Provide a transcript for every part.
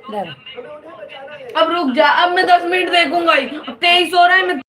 अब रुक जा, अब मैं 10 मिनट देखूंगा ही। अब 23 हो रहा है, मैं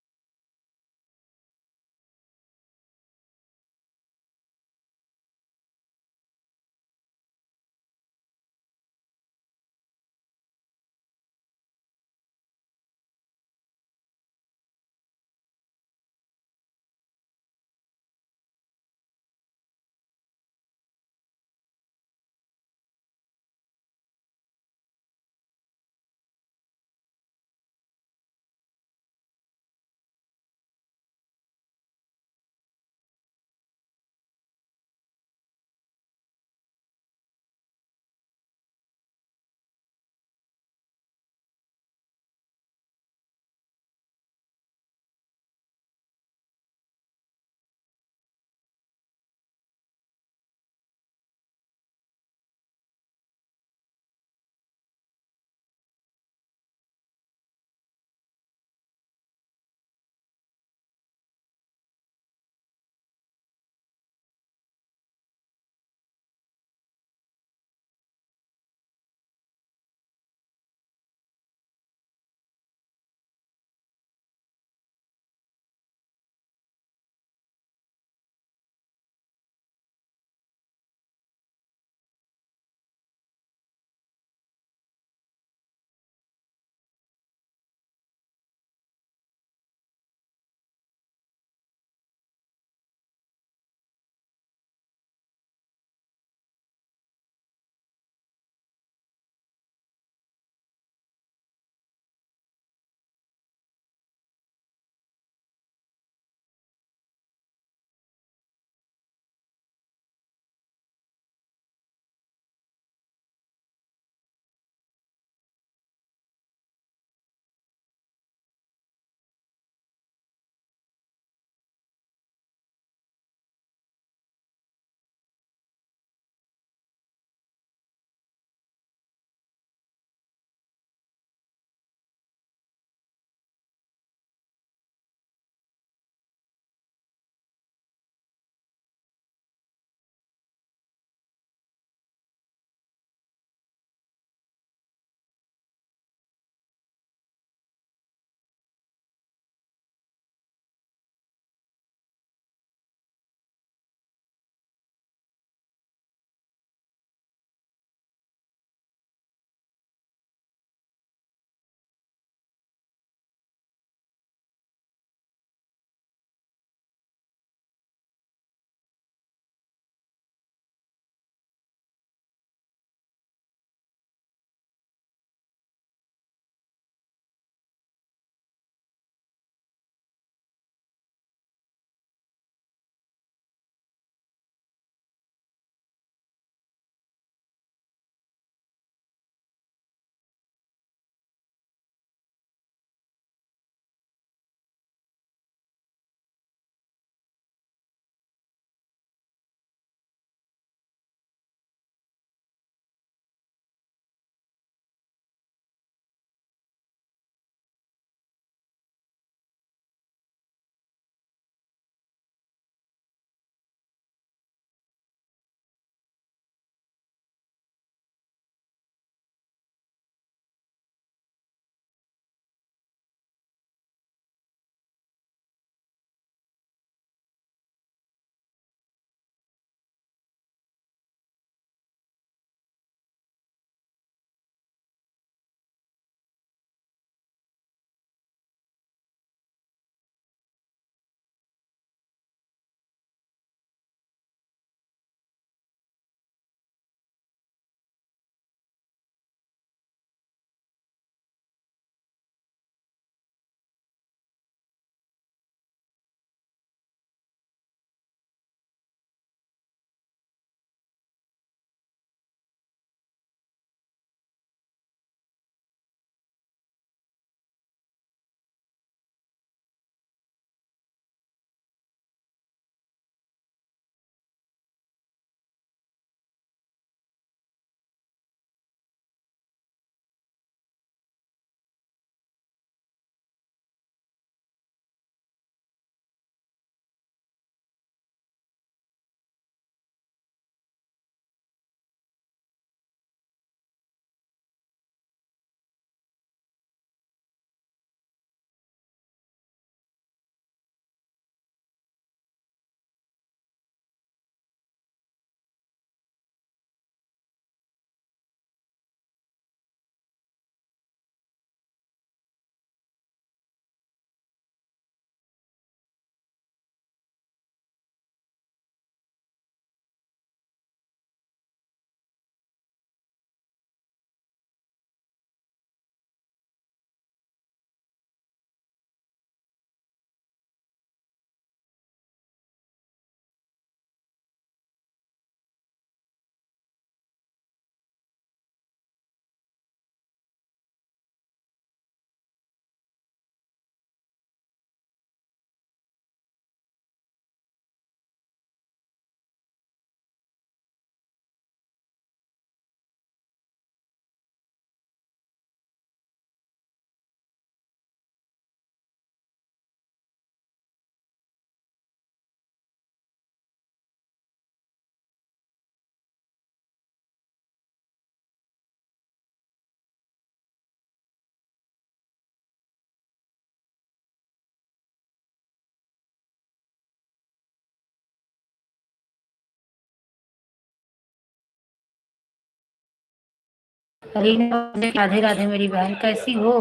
अरे राधे राधे मेरी बहन, कैसी हो?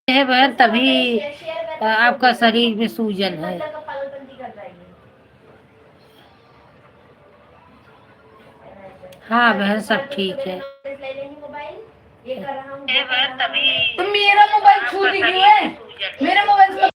है बहन, तभी आपका शरीर में सूजन है। हाँ बहन, सब ठीक है। है बहन, तभी तो मेरा मोबाइल आपका छूटी क्यों शरीर है? में सूजन है। मेरे मोबाइल से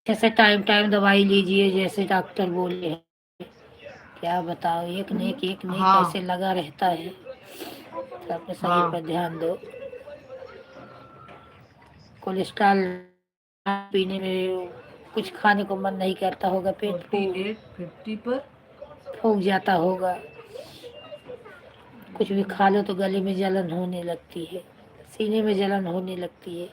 जैसे टाइम टाइम दवाई लीजिए, जैसे डॉक्टर बोले हैं। क्या बताओ, एक न एक हाँ ऐसे लगा रहता है। तो अपने शरीर हाँ पर ध्यान दो। कोलेस्ट्रॉल पीने में कुछ खाने को मन नहीं करता होगा, पेट 48 50 पर फूक जाता होगा। कुछ भी खा लो तो गले में जलन होने लगती है, सीने में जलन होने लगती है।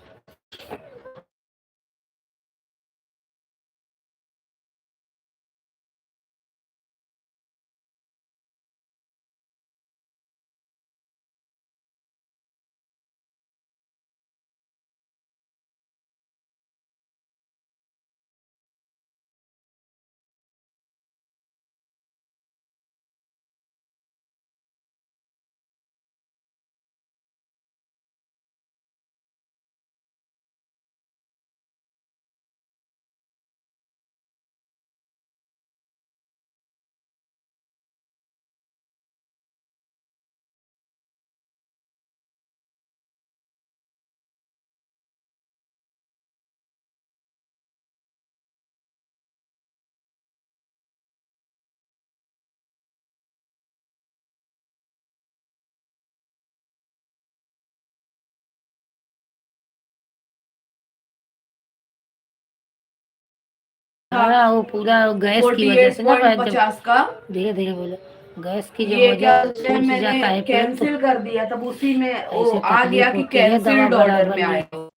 हाँ, वो पूरा गैस की फोर्टी वजह एट से ना पॉइंट बहन, जब पचास का धीरे धीरे बोलो, गैस की जब ये क्या वजह बोलते हैं, सूज मैंने जाता है पेट, तो कैंसिल कर दिया, तब उसी में वो ऐसे आ गया तकलीफ कि होती है, दवा कैंसिल्ड ऑर्डर बराबर में ली। आया।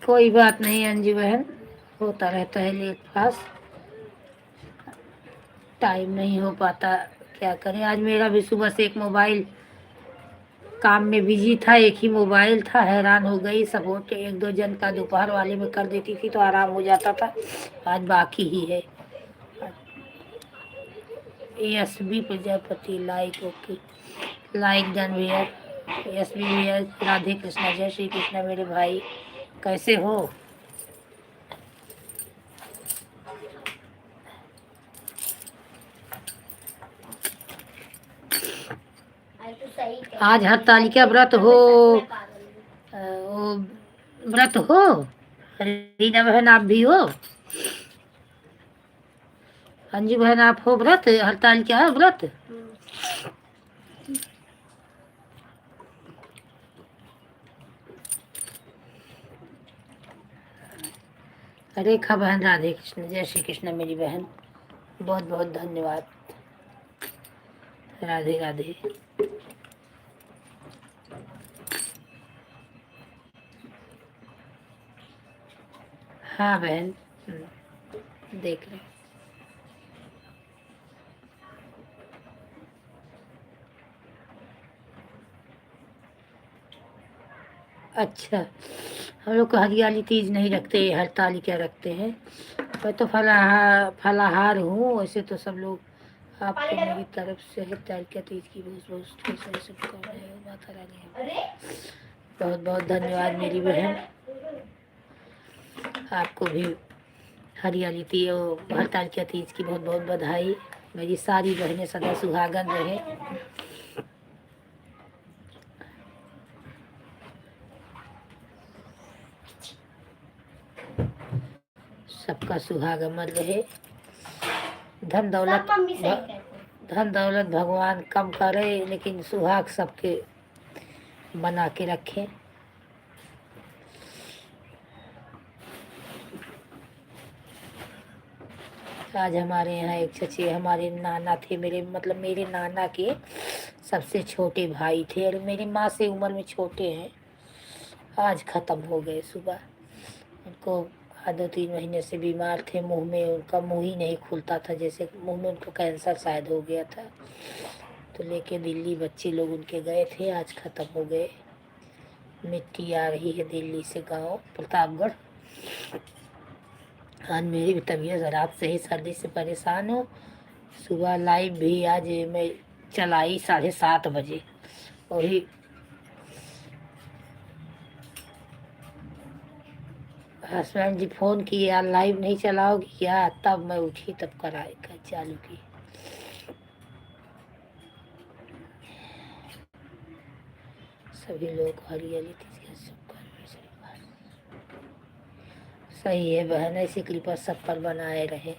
कोई बात नहीं अंजू बहन, होता रहता है लेट पास, टाइम नहीं हो पाता, क्या करें। आज मेरा भी सुबह से एक मोबाइल काम में बिजी था, एक ही मोबाइल था, हैरान हो गई। सपोर्ट एक दो जन का दोपहर वाले में कर देती थी तो आराम हो जाता था, आज बाकी ही है। SB Prajapati like, okay, like done भैया। एसबी भैया, राधे कृष्णा, जय श्री कृष्णा मेरे भाई, कैसे हो? आज हरतालिका व्रत हो, वो व्रत हो, रीना बहन आप भी हो, अंजू बहन आप हो व्रत, हरतालिका है व्रत। रेखा बहन, राधे कृष्ण, जय श्री कृष्ण मेरी बहन, बहुत बहुत धन्यवाद, राधे राधे। हाँ बहन, देख रहे। अच्छा, हम लोग को हरियाली तीज नहीं रखते, हरतालिका रखते हैं। मैं तो फलाहार हूँ, वैसे तो सब लोग, आपको मेरी तरफ से हरतालिका तीज की बहुत बहुत शुभकामनाएं, माता रानी बहुत बहुत धन्यवाद मेरी बहन, आपको भी हरियाली तीज और हरतालिका तीज की बहुत बहुत बधाई। मेरी सारी बहनें सदा सुहागन रहे। सबका सुहाग अमर रहे। धन दौलत भगवान कम करे, लेकिन सुहाग सबके बना के रखे। आज हमारे यहाँ एक चचे, हमारे नाना थे, मेरे नाना के सबसे छोटे भाई थे, और मेरी माँ से उम्र में छोटे हैं, आज ख़त्म हो गए सुबह। उनको 2-3 महीने से बीमार थे, मुंह में उनका मुंह ही नहीं खुलता था, जैसे मुंह में उनको कैंसर शायद हो गया था, तो लेके दिल्ली बच्चे लोग उनके गए थे, आज ख़त्म हो गए। मिट्टी आ रही है दिल्ली से, गांव प्रतापगढ़। आज मेरी भी तबीयत रात से ही सर्दी से परेशान हूँ। सुबह लाइव भी आज मैं चलाई 7:30 बजे, वही हस्बैंड जी फ़ोन किए, यार लाइव नहीं चलाओगी क्या, तब मैं उठी, तब कराए चालू की। सभी लोग हरियाली तीज का शुभकामनाएं। सही है बहन, ऐसी कृपा सब पर बनाए रहे।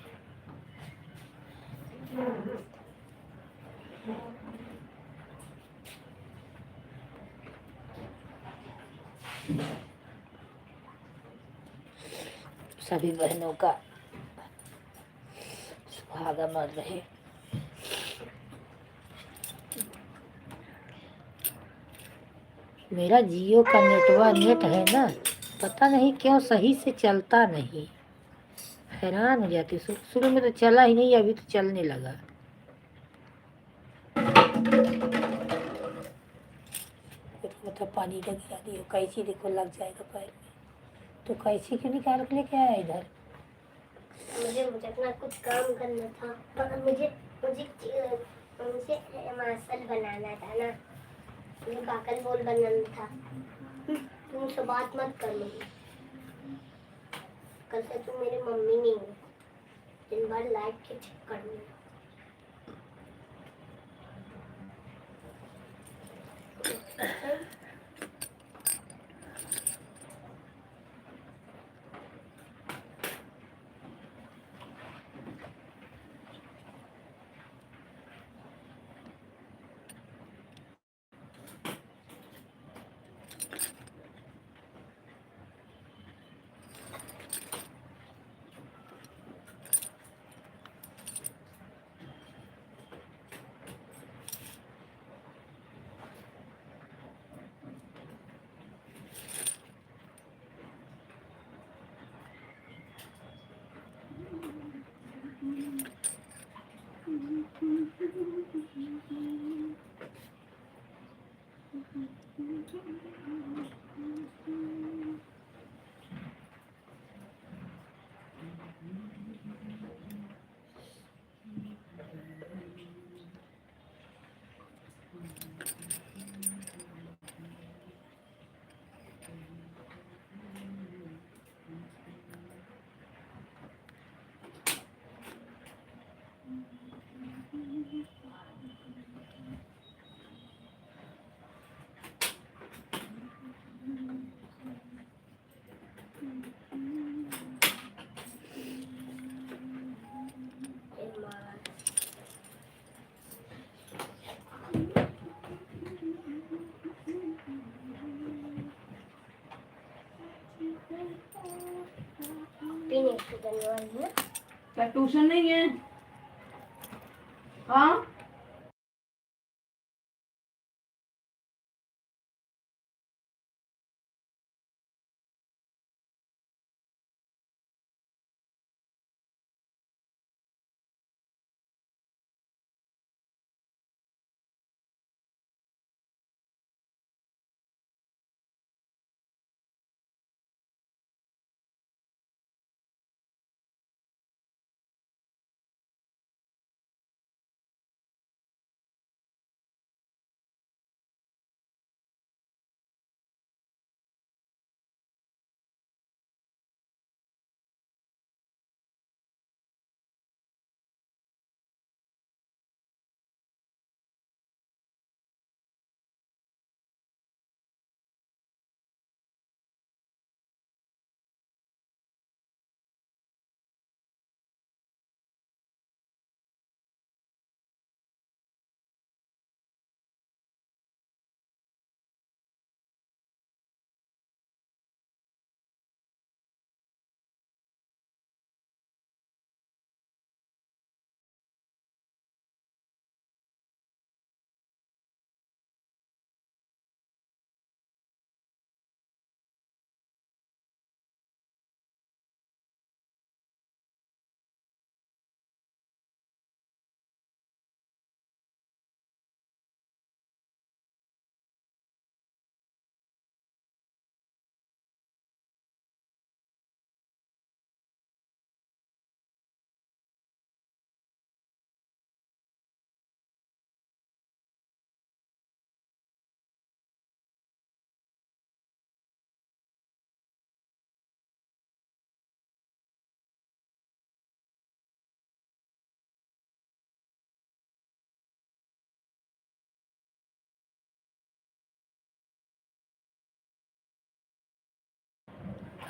सभी बहनों का सुहाग अमर रहे। मेरा जियो का नेट है ना, पता नहीं क्यों सही से चलता नहीं, हैरान हो जाती। शुरू में तो चला ही नहीं, अभी तो चलने लगा। मतलब पानी का गिरा दियो, कैंची देखो लग जाएगा पैर में, तो कैंची क्यों निकाल के लेके आया इधर? मुझे अपना कुछ काम करना था, पर मुझे मार्शल बनाना था ना, मुझे काकल बोल बनाना था। तुमसे बात मत कर लूँगी, कल से तुम मेरी मम्मी नहीं हो, दिन भर लाइट के चक्कर में। पीने की करने वाली है। क्या ट्यूशन नहीं है? हाँ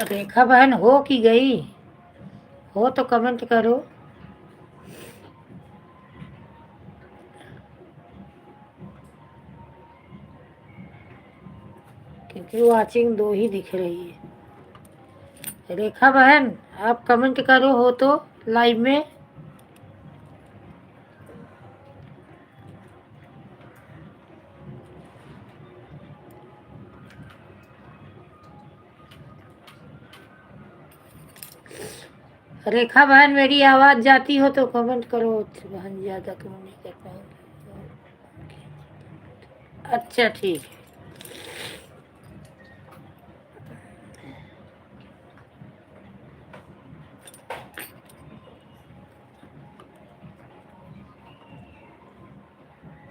रेखा बहन हो कि गई? हो तो कमेंट करो। क्योंकि वाचिंग 2 ही दिख रही है। रेखा बहन आप कमेंट करो हो तो लाइव में। रेखा बहन मेरी आवाज जाती हो तो कमेंट करो। बहन ज्यादा कमेंट नहीं कर पाएंगे। अच्छा ठीक है।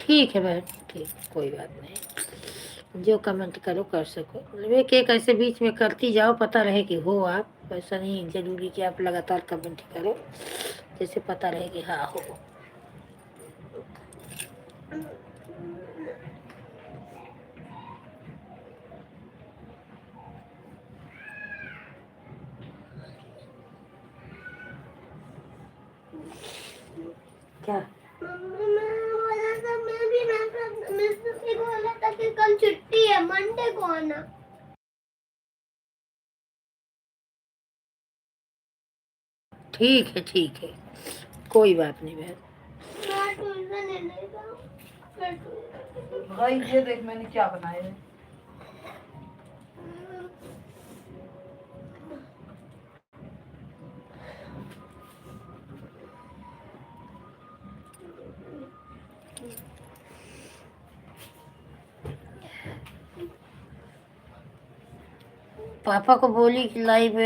ठीक है बहन ठीक, कोई बात नहीं। जो कमेंट करो कर सको, मतलब एक एक ऐसे बीच में करती जाओ, पता रहे कि हो आप। ऐसा नहीं जरूरी कि आप लगातार कमेंट करो, जैसे पता रहे कि हाँ हो। क्या मैं बोला था कि कल छुट्टी है, मंडे को आना। ठीक है, कोई बात नहीं बहन। मैं ट्यूशन नहीं भाई ये देख मैंने क्या बनाया है। पापा को बोली कि लाइव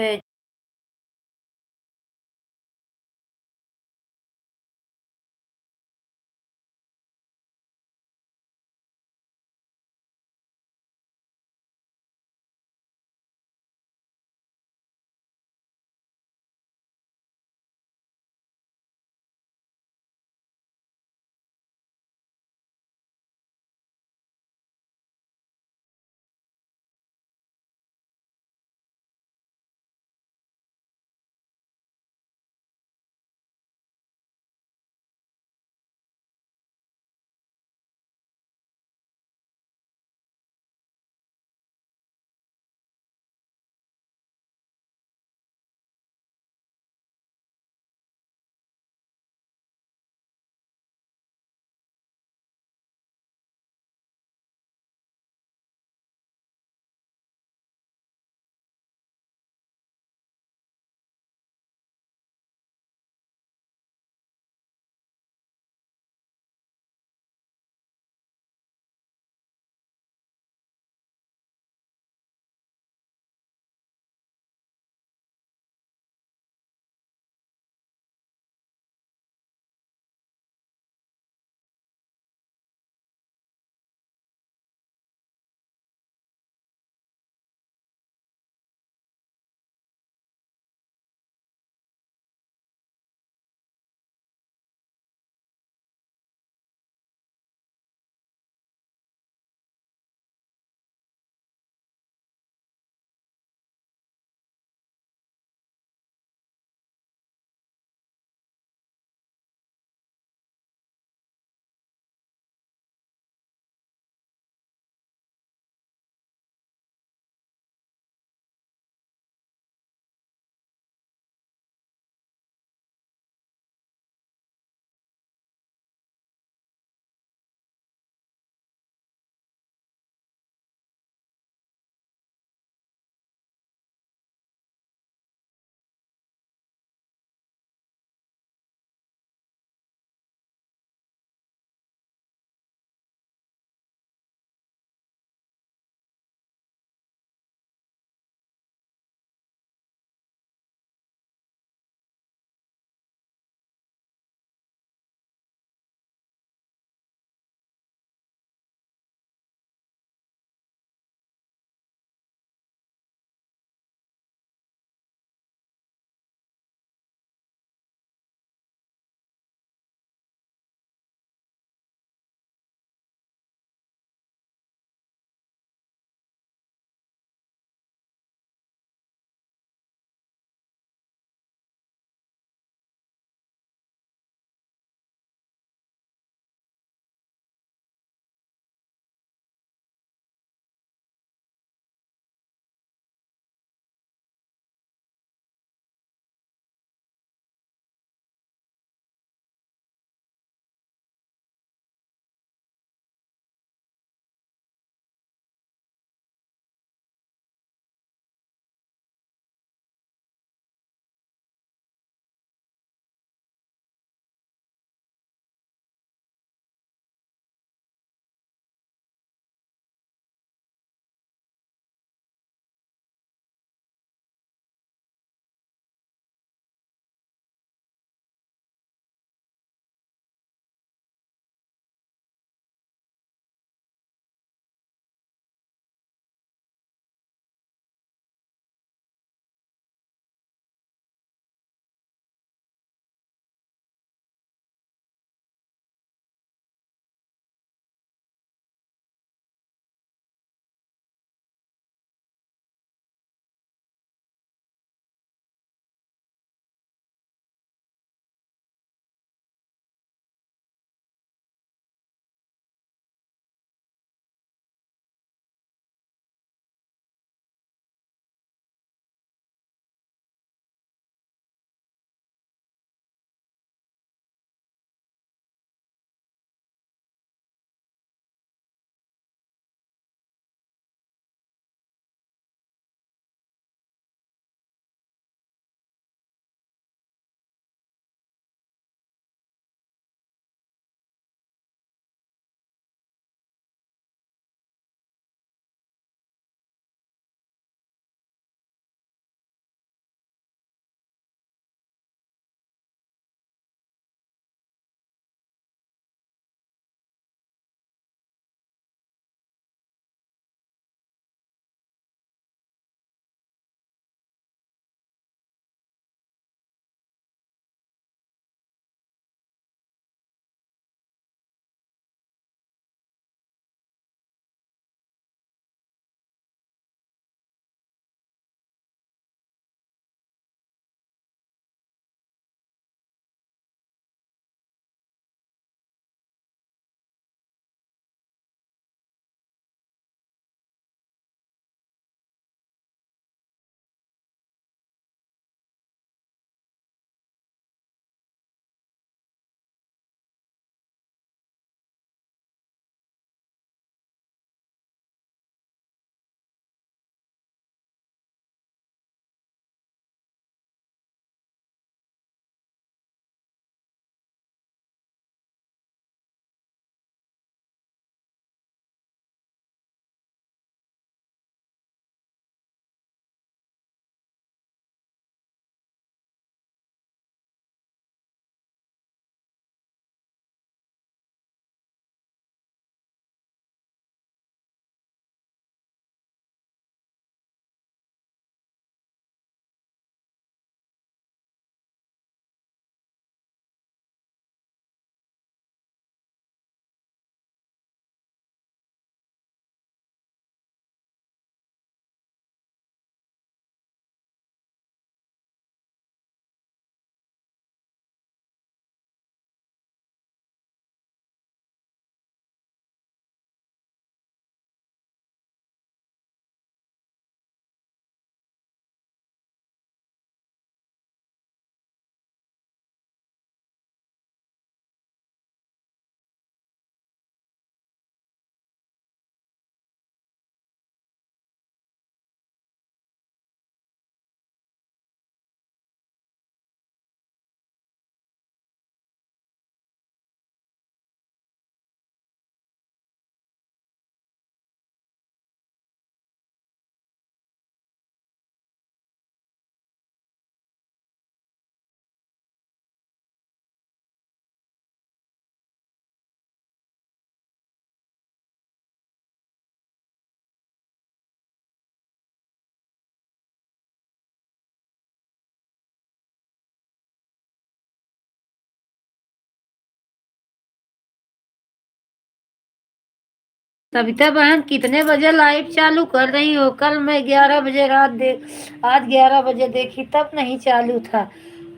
सविता बहन कितने बजे लाइव चालू कर रही हो? कल मैं 11 बजे रात देख, आज 11 बजे देखी तब नहीं चालू था।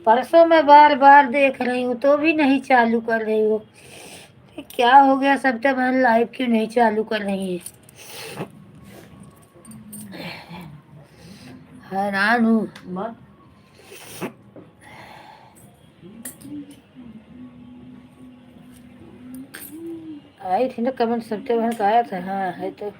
परसों मैं बार बार देख रही हूँ तो भी नहीं चालू कर रही हो। क्या हो गया सविता बहन, लाइव क्यों नहीं चालू कर रही है? हैरान हूँ। आई थी ना कमेंट, सविता बहन का आया था। हाँ है तो।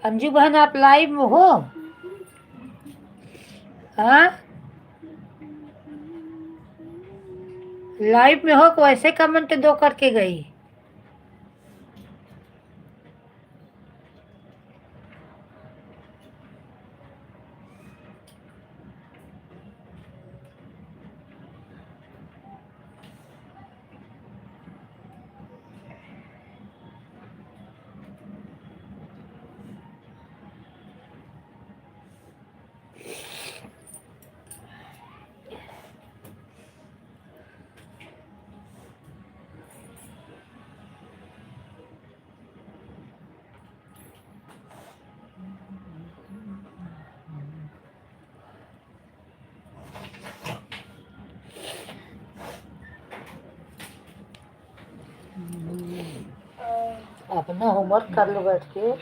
अंजू बहन आप लाइव में हो? हाँ लाइव में हो तो ऐसे कमेंट दो करके गई। अपना होमवर्क कर लो बैठ के।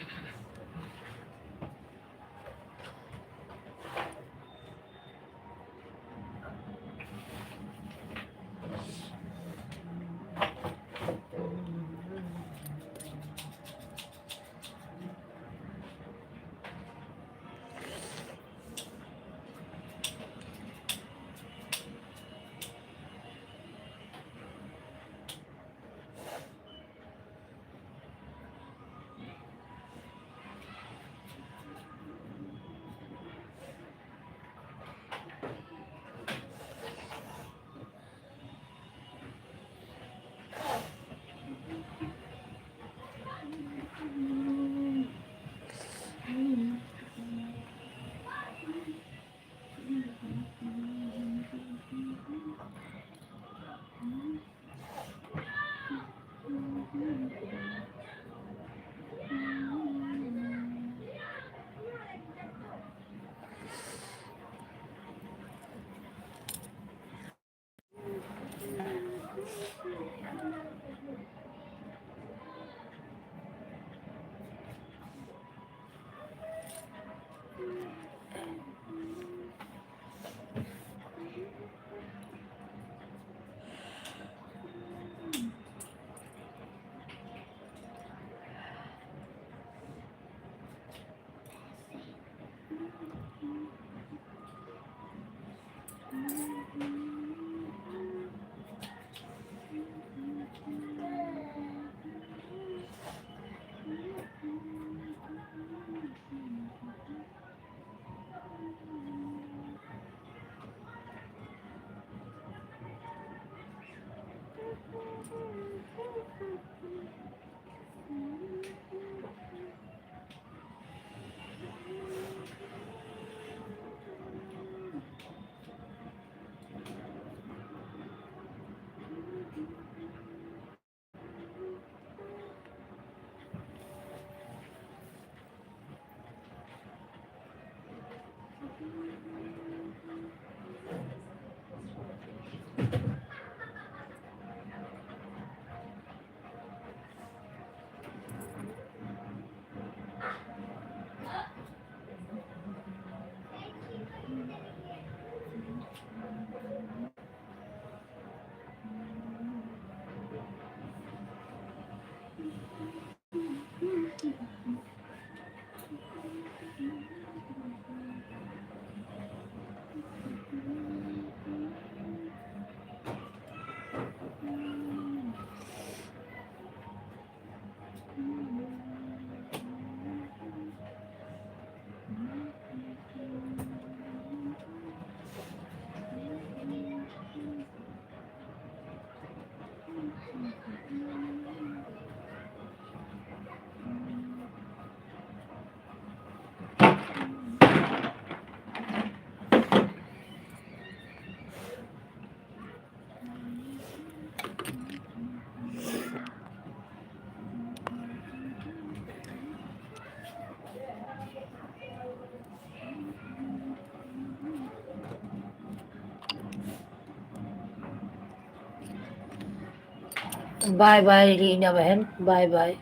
बाय बाय रीना बहन, बाय बाय।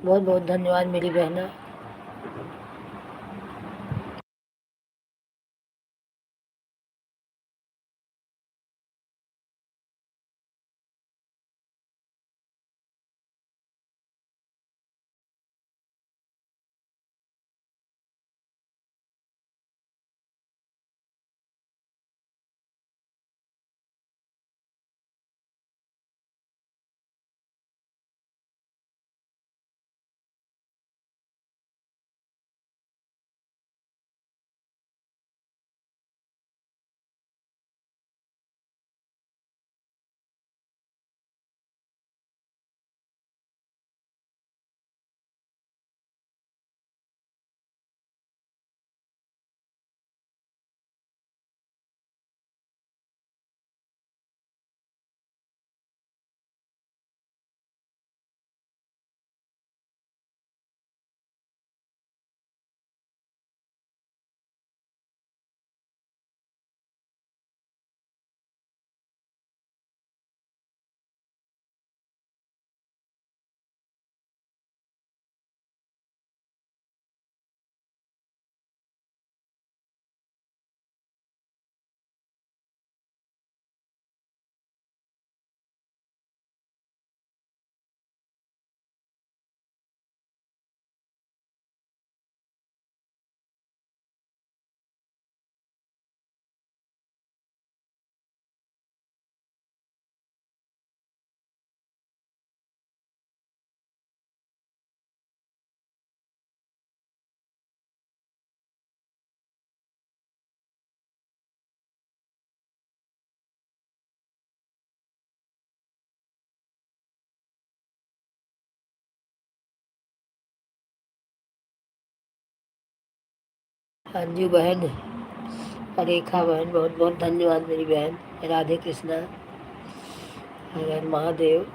बहुत बहुत धन्यवाद मेरी बहना। अंजू बहन, रेखा बहन, बहुत बहुत धन्यवाद मेरी बहन। राधे कृष्णा, हर हर महादेव।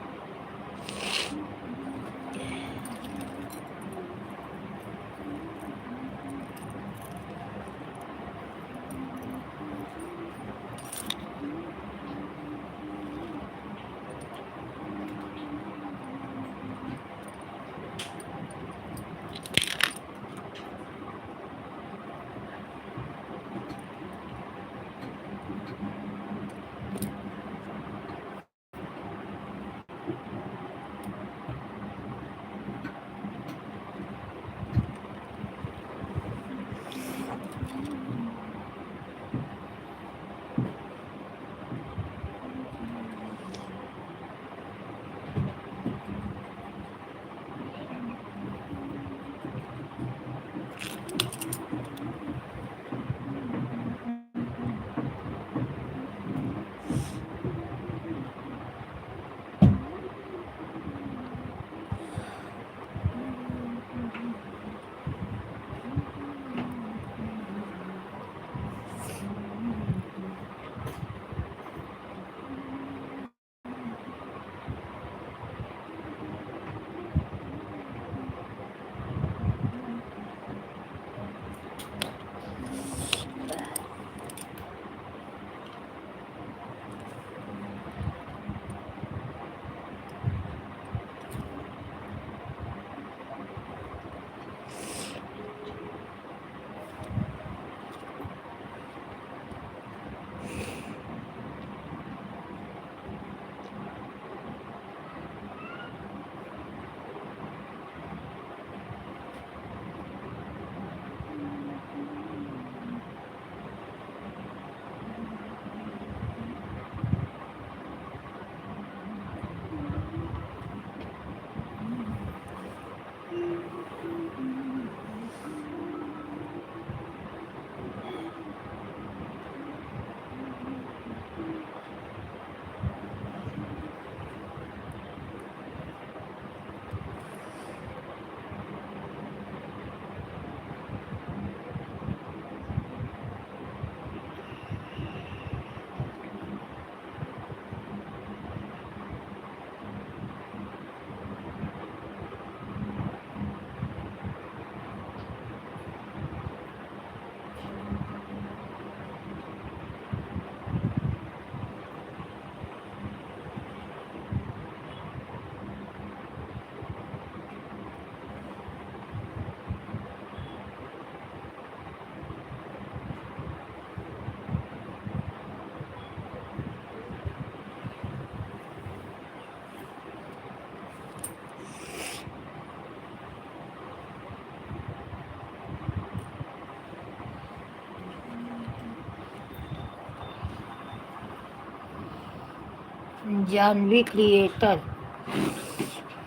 जानवी क्रिएटर,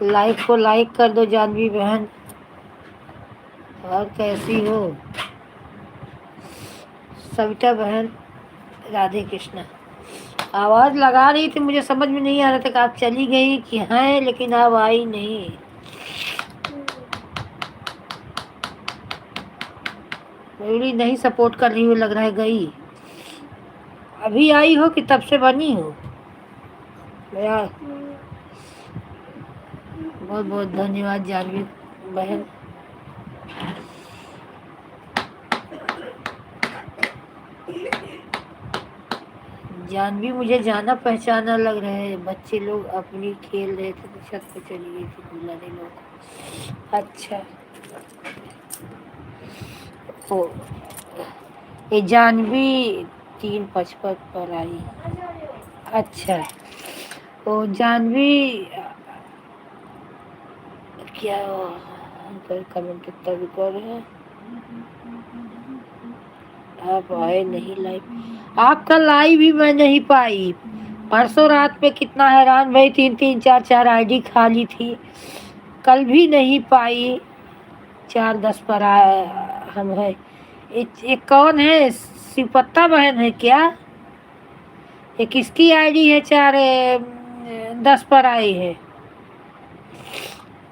लाइक को लाइक कर दो जानवी बहन। और कैसी हो सविता बहन? राधे कृष्णा। आवाज़ लगा रही थी, मुझे समझ में नहीं आ रहा था कि आप चली गई कि हैं, लेकिन आप आई नहीं। मेरी नहीं सपोर्ट कर रही हो, लग रहा है गई। अभी आई हो कि तब से बनी हो? यार बहुत बहुत धन्यवाद जानवी बहन। जानवी मुझे जाना पहचाना लग रहा है। बच्चे लोग अपनी खेल रहे थे तो छत पे चली गई थी बुलाने लोग। अच्छा, ओ ये जानवी 3:55 पर आई। अच्छा, तो जानवी क्या कमेंट उत्तर भी कर रहे हैं। आप आए नहीं लाइव। आपका लाइव भी मैं नहीं पाई। परसों रात में कितना हैरान भाई, 3-3 4-4 आईडी खाली थी। कल भी नहीं पाई। 4:10 पर आया हम है। एक कौन है? शिवपत्ता बहन है क्या? ये किसकी आईडी है 4:10 पर आई है?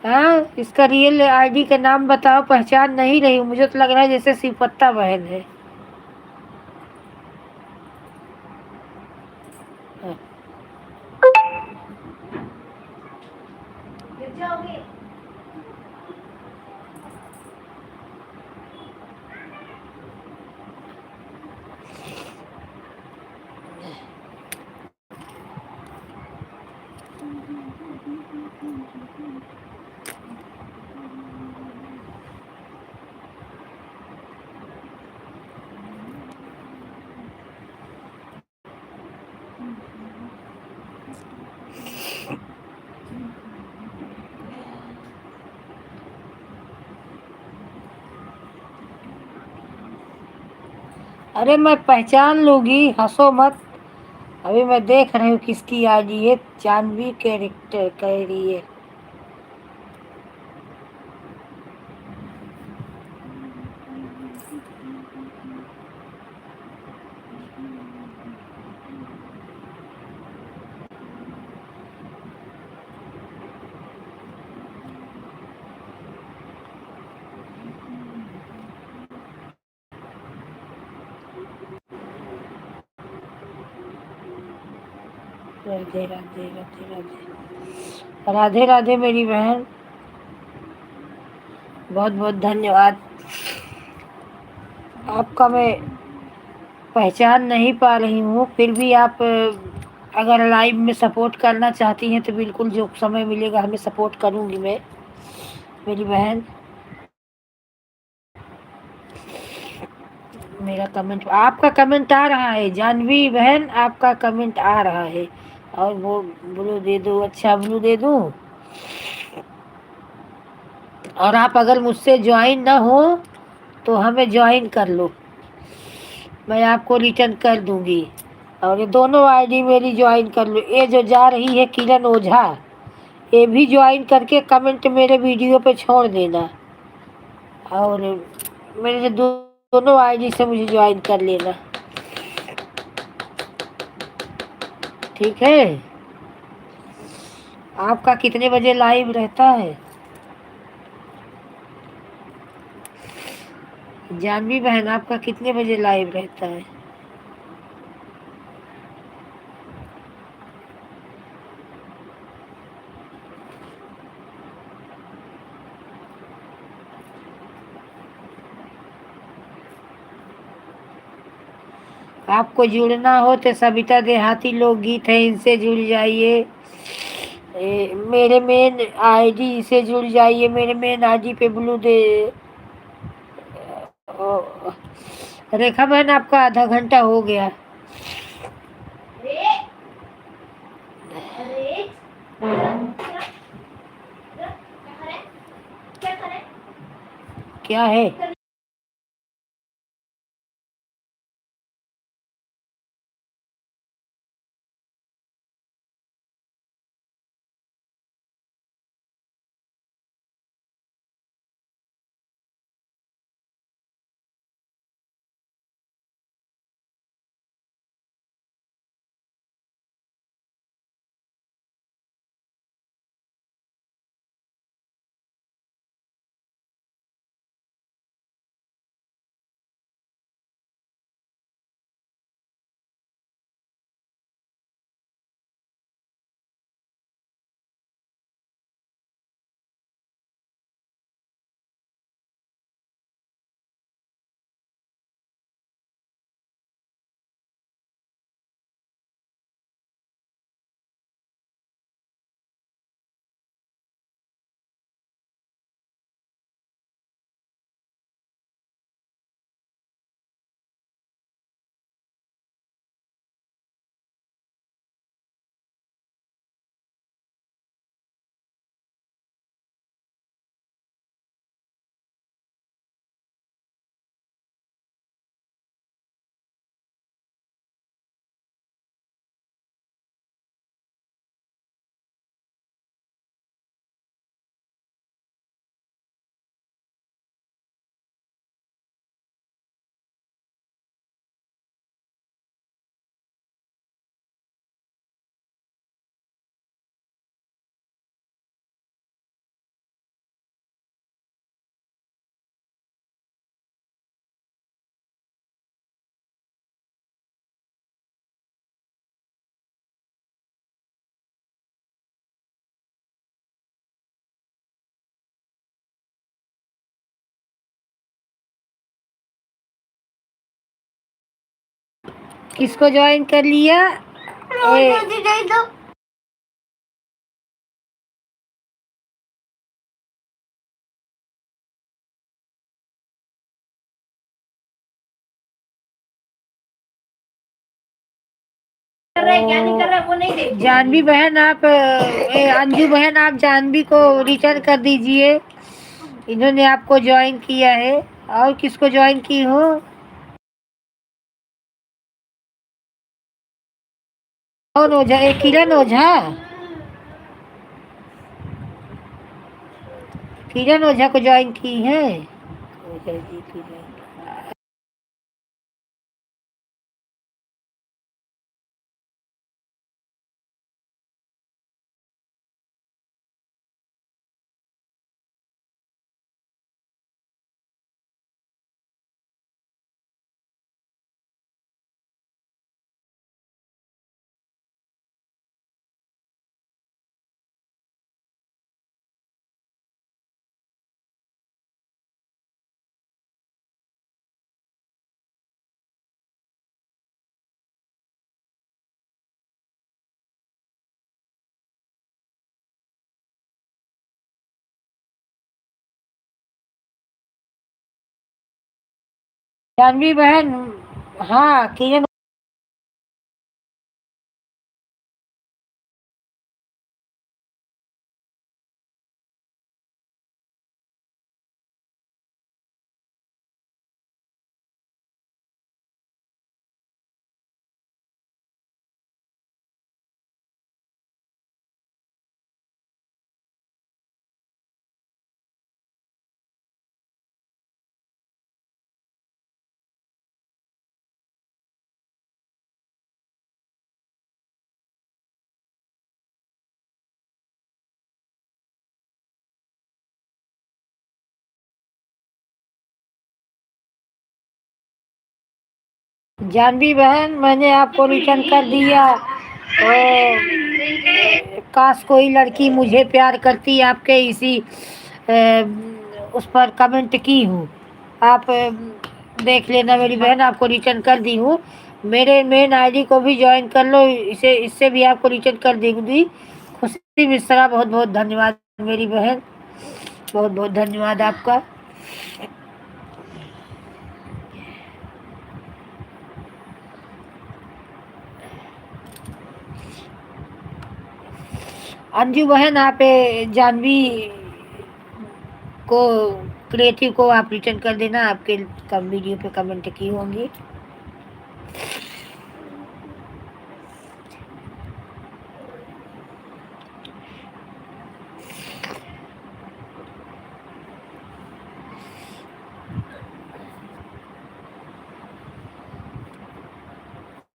हाँ, इसका रियल आईडी का नाम बताओ, पहचान नहीं रही हूँ। मुझे तो लग रहा है जैसे शिवपत्ता बहन है। हाँ। अरे मैं पहचान लूंगी, हंसो मत। अभी मैं देख रही हूँ किसकी आईडी है। जानवी कैरेक्टर कह रही है। राधे राधे राधे राधे राधे राधे मेरी बहन, बहुत बहुत धन्यवाद। आपका मैं पहचान नहीं पा रही हूँ, फिर भी आप अगर लाइव में सपोर्ट करना चाहती हैं तो बिल्कुल, जो समय मिलेगा हमें सपोर्ट करूँगी मैं मेरी बहन। मेरा कमेंट, आपका कमेंट आ रहा है जानवी बहन, आपका कमेंट आ रहा है। और वो ब्लू दे दो। अच्छा, ब्लू दे दूँ? और आप अगर मुझसे ज्वाइन ना हो तो हमें ज्वाइन कर लो, मैं आपको रिटर्न कर दूंगी। और ये दोनों आईडी मेरी ज्वाइन कर लो। ये जो जा रही है किरण ओझा, ये भी ज्वाइन करके कमेंट मेरे वीडियो पे छोड़ देना। और मेरे दोनों आईडी से मुझे ज्वाइन कर लेना, ठीक है? आपका कितने बजे लाइव रहता है जानवी बहन? आपका कितने बजे लाइव रहता है? आपको जुड़ना हो तो सविता देहाती लोकगीत है, इनसे जुड़ जाइए। मेरे मेन आईडी से जुड़ जाइए। मेरे मेन आईडी पे ब्लू दे। ओ, रेखा बहन, आपका आधा घंटा हो गया। क्या है? किसको ज्वाइन कर लिया? रोज दे दो। कर रहे क्या नहीं कर रहा वो नहीं देख। जानवी बहन आप अंजू बहन आप जानवी को रिटर्न कर दीजिए, इन्होंने आपको ज्वाइन किया है। और किसको ज्वाइन की हो? कौन ओझा? किरण ओझा। किरण ओझा को ज्वाइन की है। ओझा जी की ज्वाइन की। जानवी बहन, हाँ किरण। जानवी बहन मैंने आपको रिटर्न कर दिया। तो काश कोई लड़की मुझे प्यार करती, आपके इसी उस पर कमेंट की हूँ। आप देख लेना मेरी बहन, आपको रिटर्न कर दी हूँ। मेरे मेन आईडी को भी ज्वाइन कर लो, इसे इससे भी आपको रिटर्न कर दूँगी। खुशी मिश्रा, बहुत बहुत धन्यवाद मेरी बहन, बहुत बहुत धन्यवाद आपका। अंजू बहन आप जानवी को क्रिएटिव को आप रिटर्न कर देना, आपके कम वीडियो पे कमेंट की होंगी।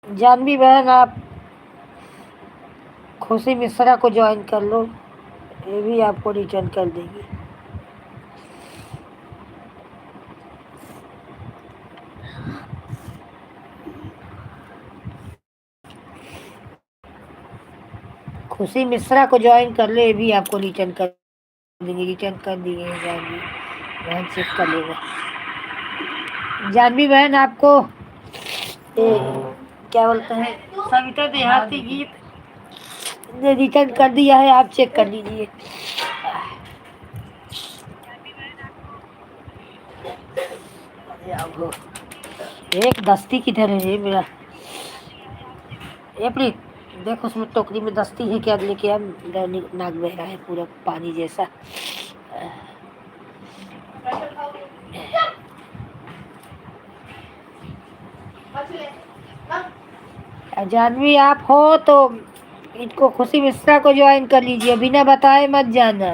जानवी बहन आप खुशी मिश्रा को ज्वाइन कर लो, ये भी आपको रिटर्न कर देगी। खुशी मिश्रा को ज्वाइन कर लो, ये भी आपको रिटर्न कर देंगे। रिटर्न कर दिए जानवी बहन, चेक कर लेगा। जानवी बहन आपको क्या बोलते हैं, सविता देहाती गीत ने रिटर्न कर दिया है, आप चेक कर लीजिए। एक दस्ती किधर है मेरा? ये प्रीत देख, उसमें टोकरी में दस्ती है क्या? लेके आ, नाक बह रहा है पूरा पानी जैसा। जानवी आप हो तो इनको खुशी मिश्रा को ज्वाइन कर लीजिए, बिना बताए मत जाना।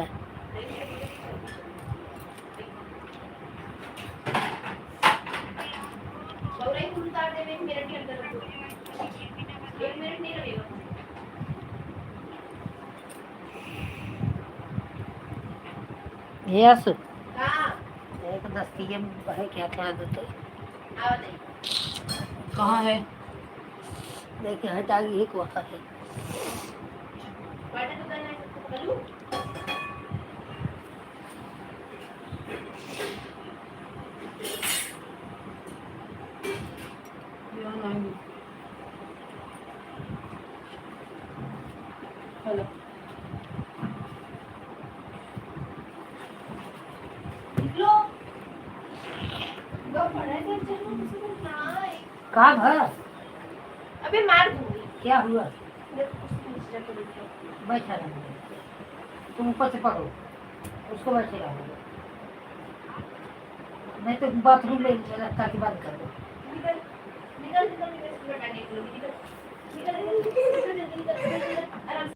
यस एक दस्ती है क्या? थोड़ा दो कहाँ है? देखिए हटा गई, एक वक्त है। कहाँ घर? अबे मार दूंगी। क्या हुआ? देखो उसको इंस्टा पे देखो। बैठा रहो, तुम ऊपर से पकड़ो उसको, बैठे रहो, नहीं तो बाथरूम ले रखा के बंद कर दो। निकल निकल निकल निकल स्कूल में निकल निकल निकल निकल निकल निकल आराम से।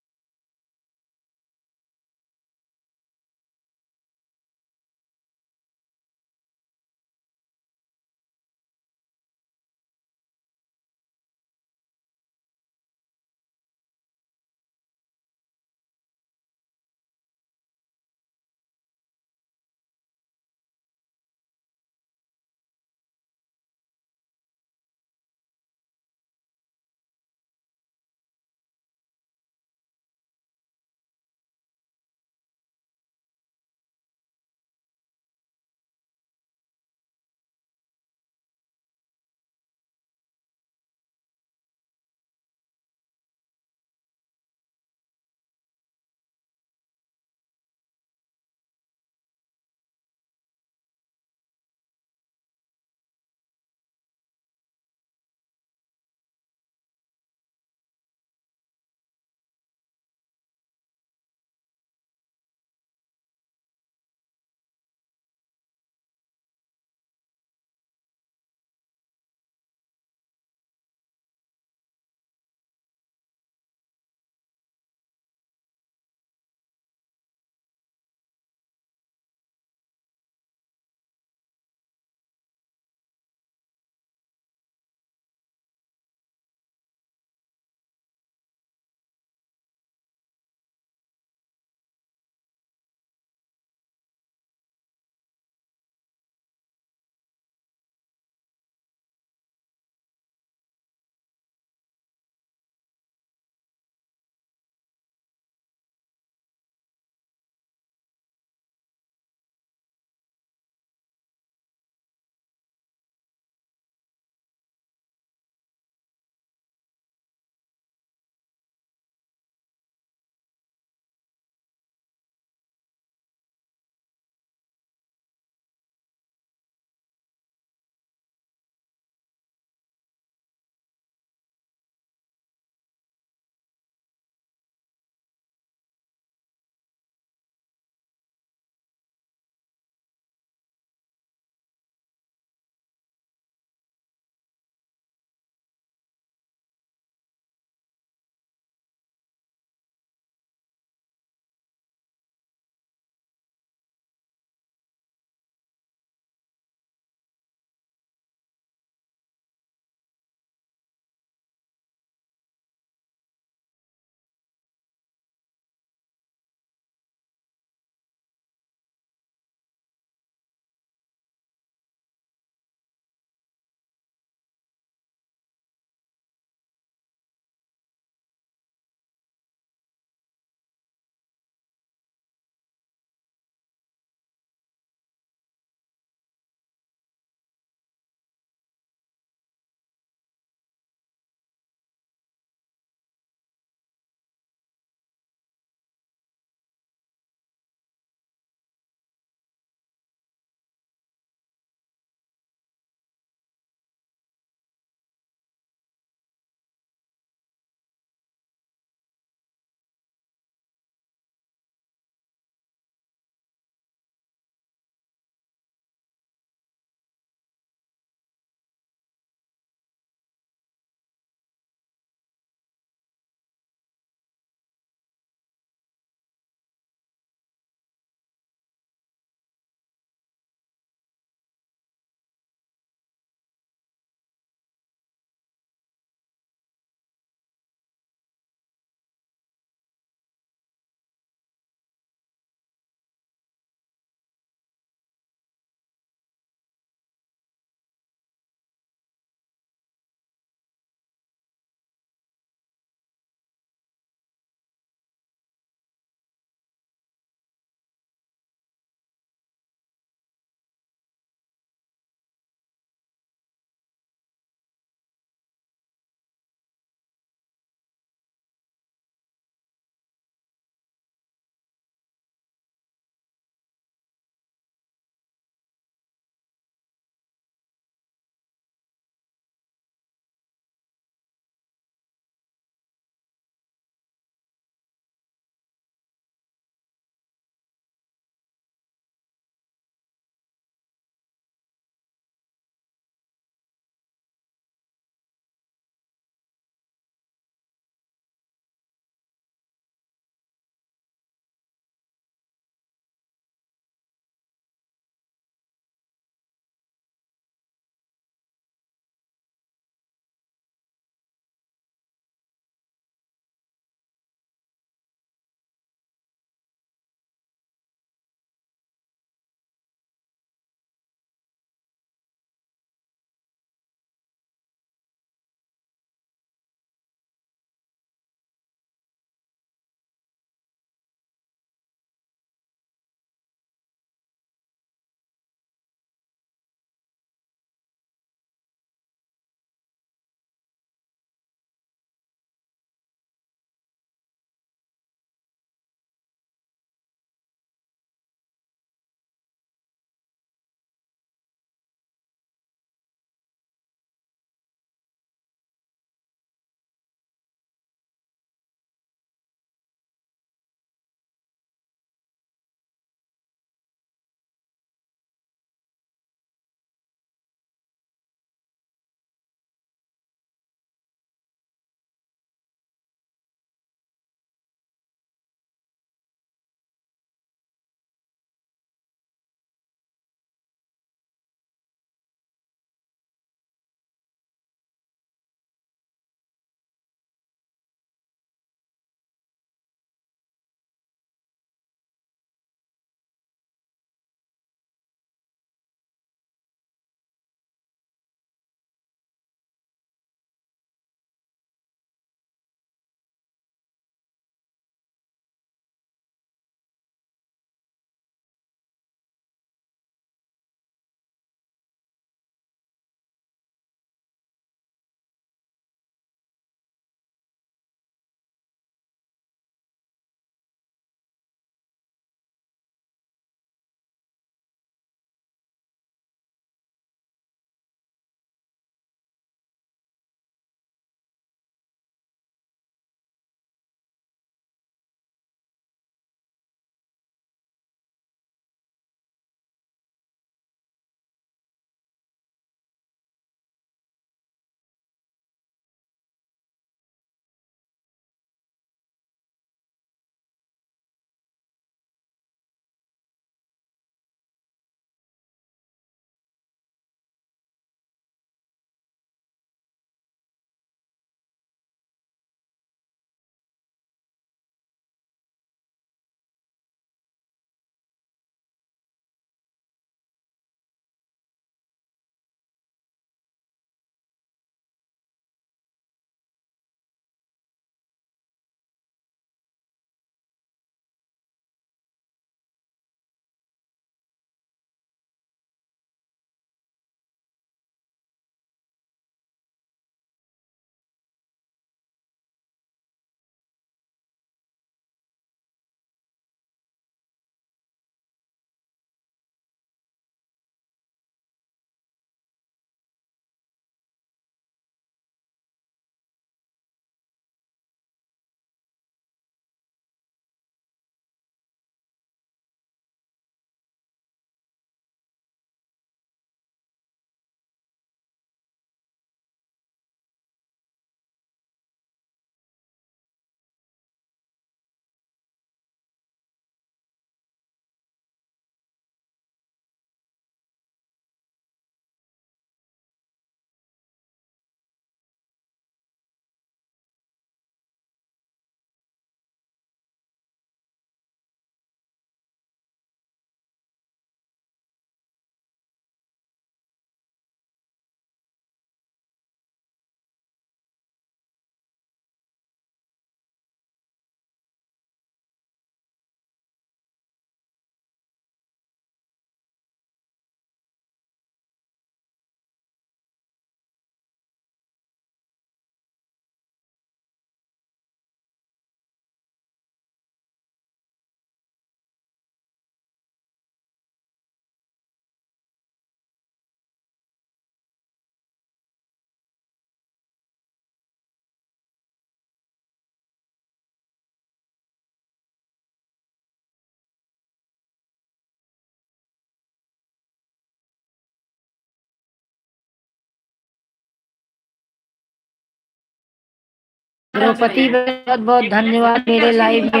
द्रौपदी बहुत बहुत धन्यवाद मेरे लाइव में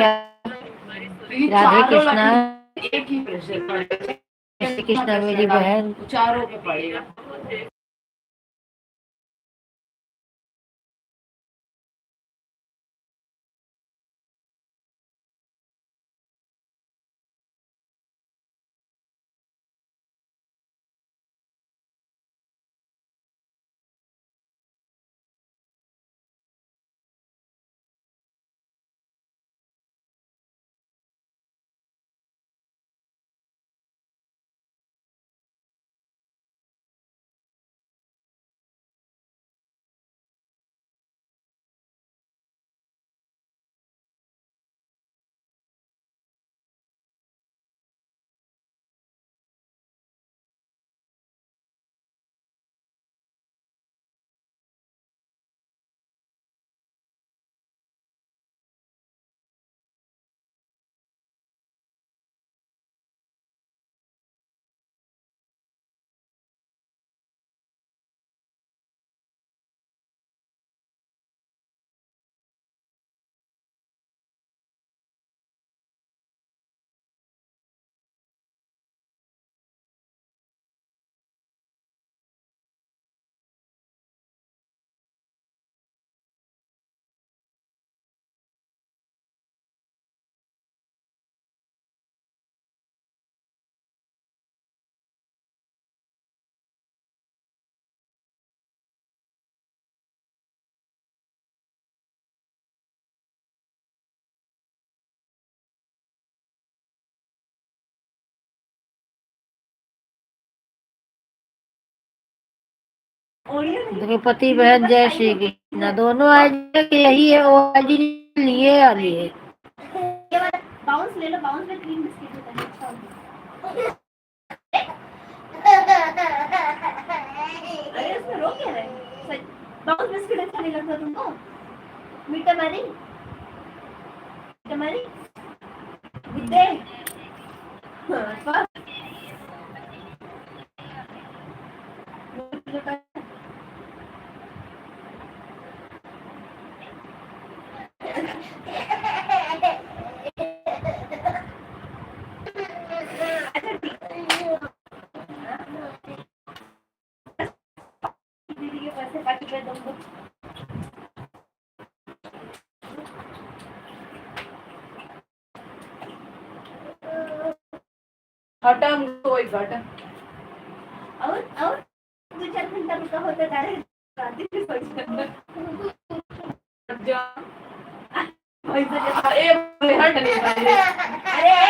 राधे कृष्णा। एक ही प्रेशर पड़ेगा, श्री कृष्णा मेरी बहन। चारों पे पड़ेगा। द्रौपदी बहन जय श्री कृष्ण। दोनों आईडी यही है, वो आईडी लिए आ लिए। बाउंस ले लो, बाउंस में 3 बिस्किट होता है, अच्छा होता है। अरे उसमें रो क्या रहे हैं? बाउंस बिस्किट अच्छा नहीं लगता तुमको? मीठा मारी, मीठा मारी, विद्या, हाँ, दीदी के पैसे बाकी पे तुमको हटा, कोई घटा और 2-4 घंटा रुका होता डायरेक्ट रात के अरे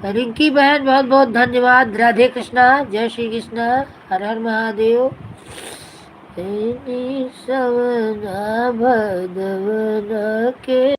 रिंकी बहन बहुत बहुत धन्यवाद। राधे कृष्णा, जय श्री कृष्णा, हर हर महादेव। सवना भगवन के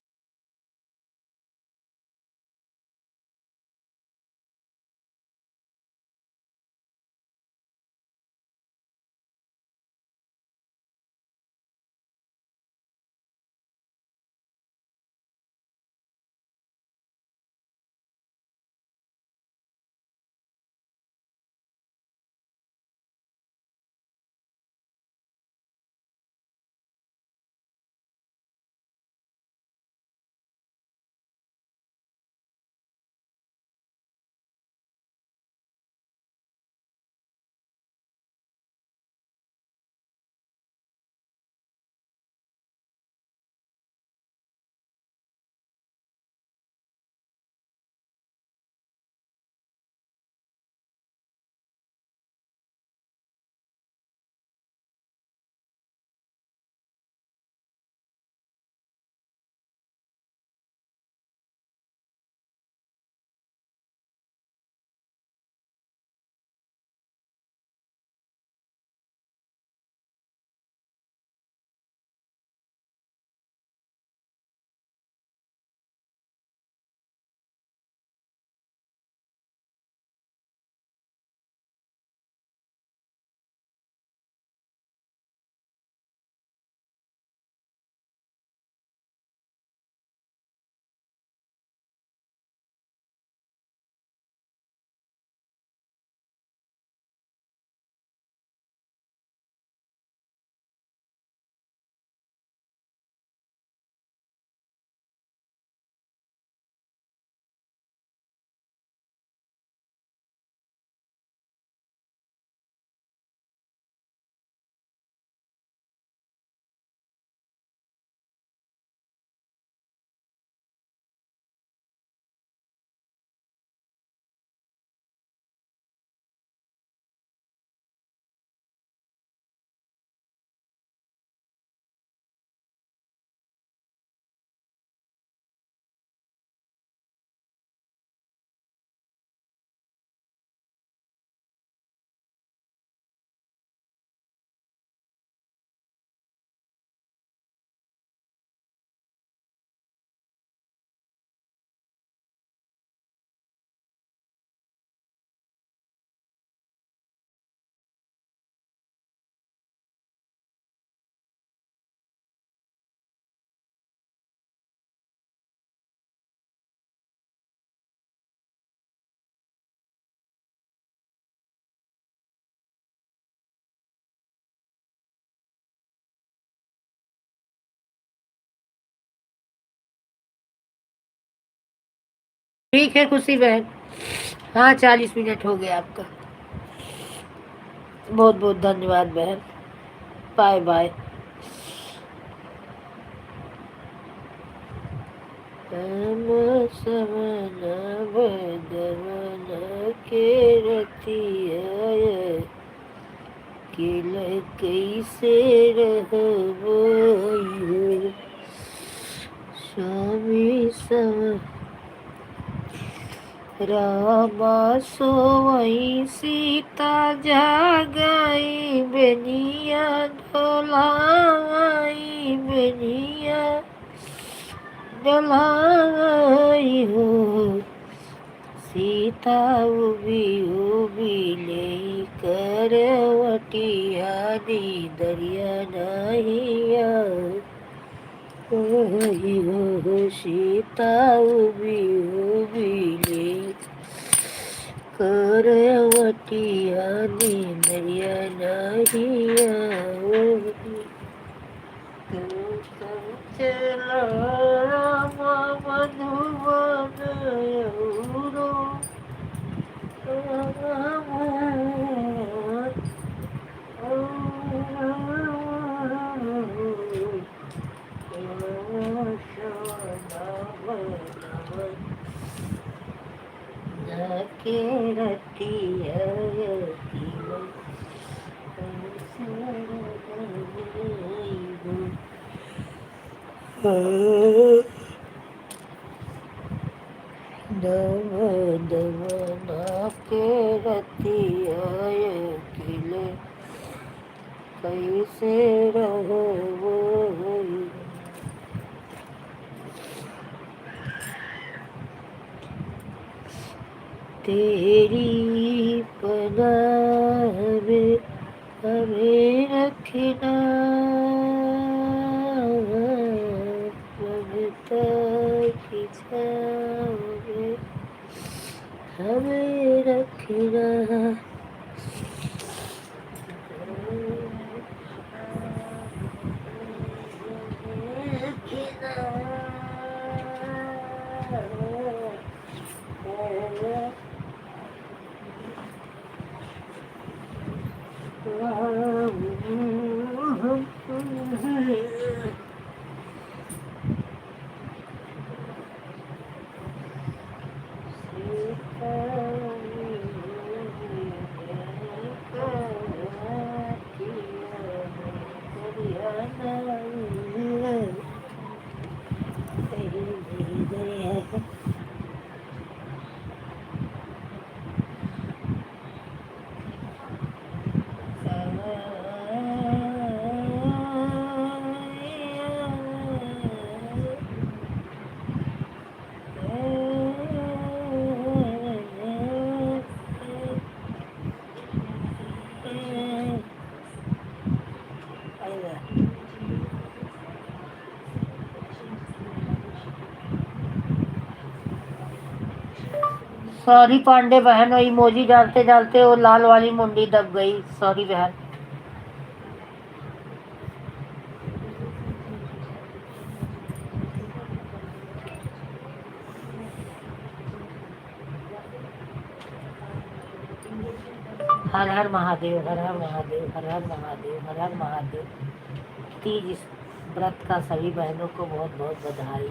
ठीक है खुशी बहन। हाँ 40 मिनट हो गया आपका। बहुत बहुत धन्यवाद बहन। Bye bye. सवना भगवन के रतिया किल कैसे रहबो स्वामी सम रामा सोई सीता जागाई बेनिया ढोलाई बेनिया डोलाई हो सीता उबी उबी ले करवटिया दी दरिया नहिया ओही हो सीता उबी उबी ले करवटिया दी दरिया नहिया ओही चला राम मधुबन यौरो के रतिया दबना के रतिया अकेले कैसे रहो तेरी पनाह में हमें रखना ममता की छाँव में हमें रखना सॉरी पांडे बहन, वो इमोजी डालते डालते वो लाल वाली मुंडी दब गई। सॉरी बहन। हर हर महादेव, हर हर महादेव, हर हर महादेव, हर हर महादेव। तीज इस व्रत का सभी बहनों को बहुत बहुत बधाई।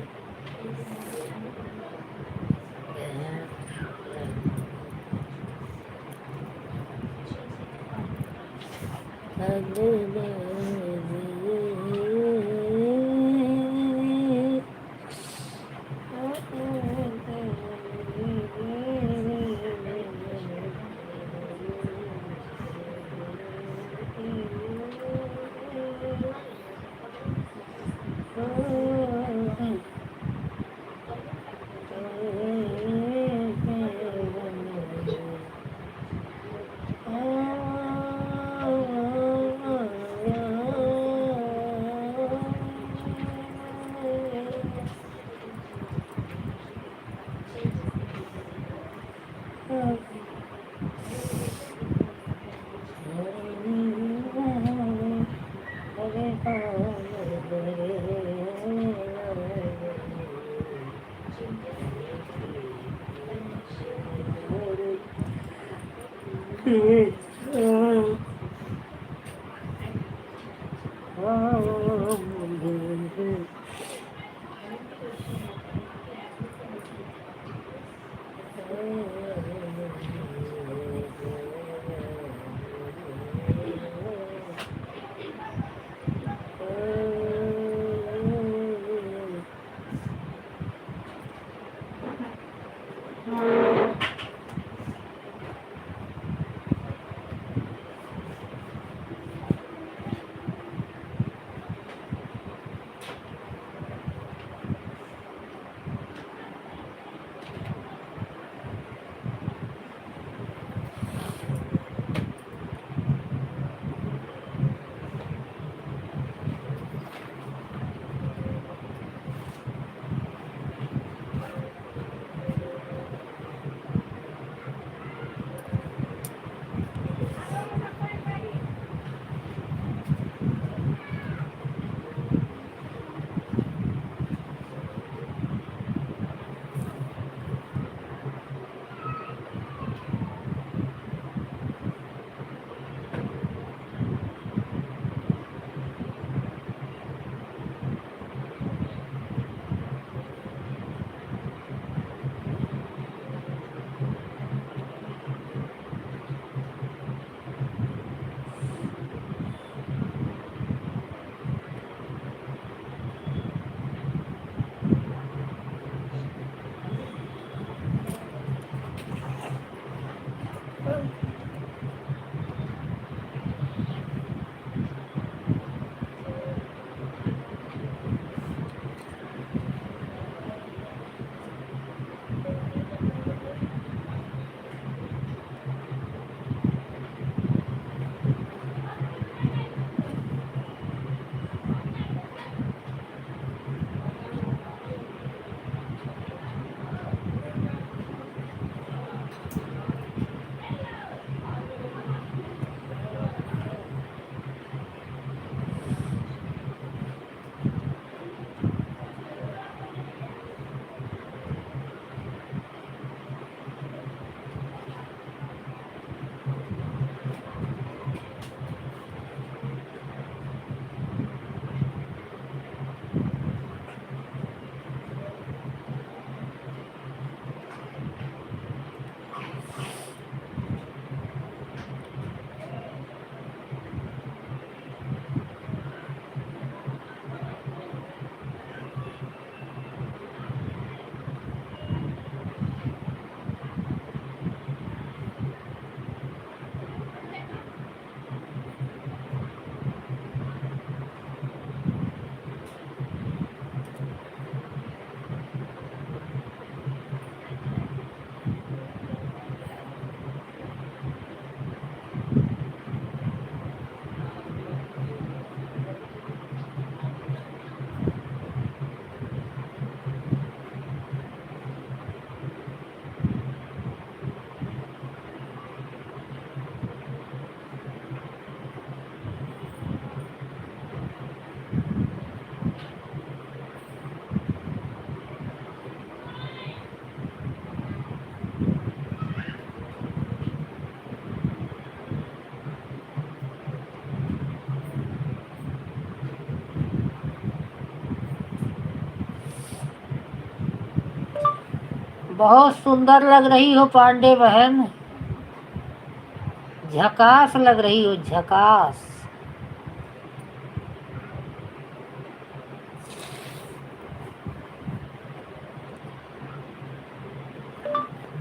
बहुत सुंदर लग रही हो पांडे बहन, झकास लग रही हो, झकास।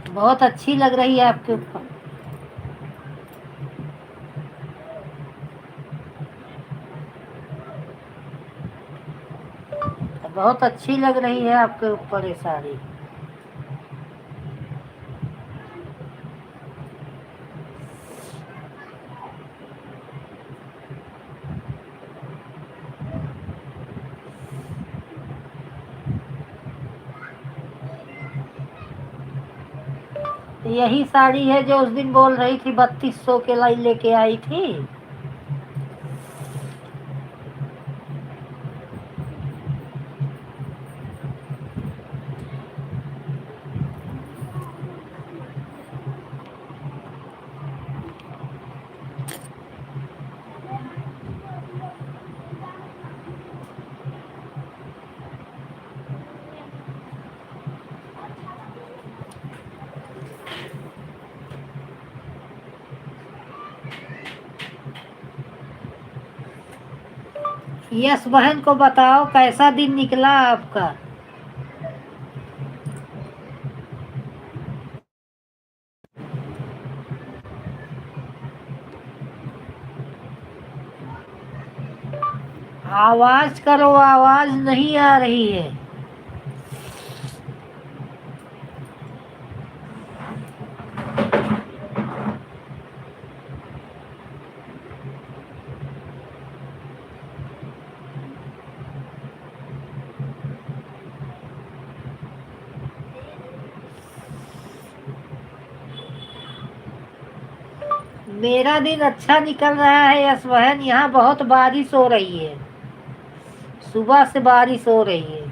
बहुत अच्छी लग रही है आपके ऊपर। बहुत अच्छी लग रही है आपके ऊपर ये साड़ी। यही साड़ी है जो उस दिन बोल रही थी 3200 के लाई लेके आई थी। यस बहन को बताओ कैसा दिन निकला आपका। आवाज करो, आवाज नहीं आ रही है। मेरा दिन अच्छा निकल रहा है यस बहन, यहाँ बहुत बारिश हो रही है, सुबह से बारिश हो रही है।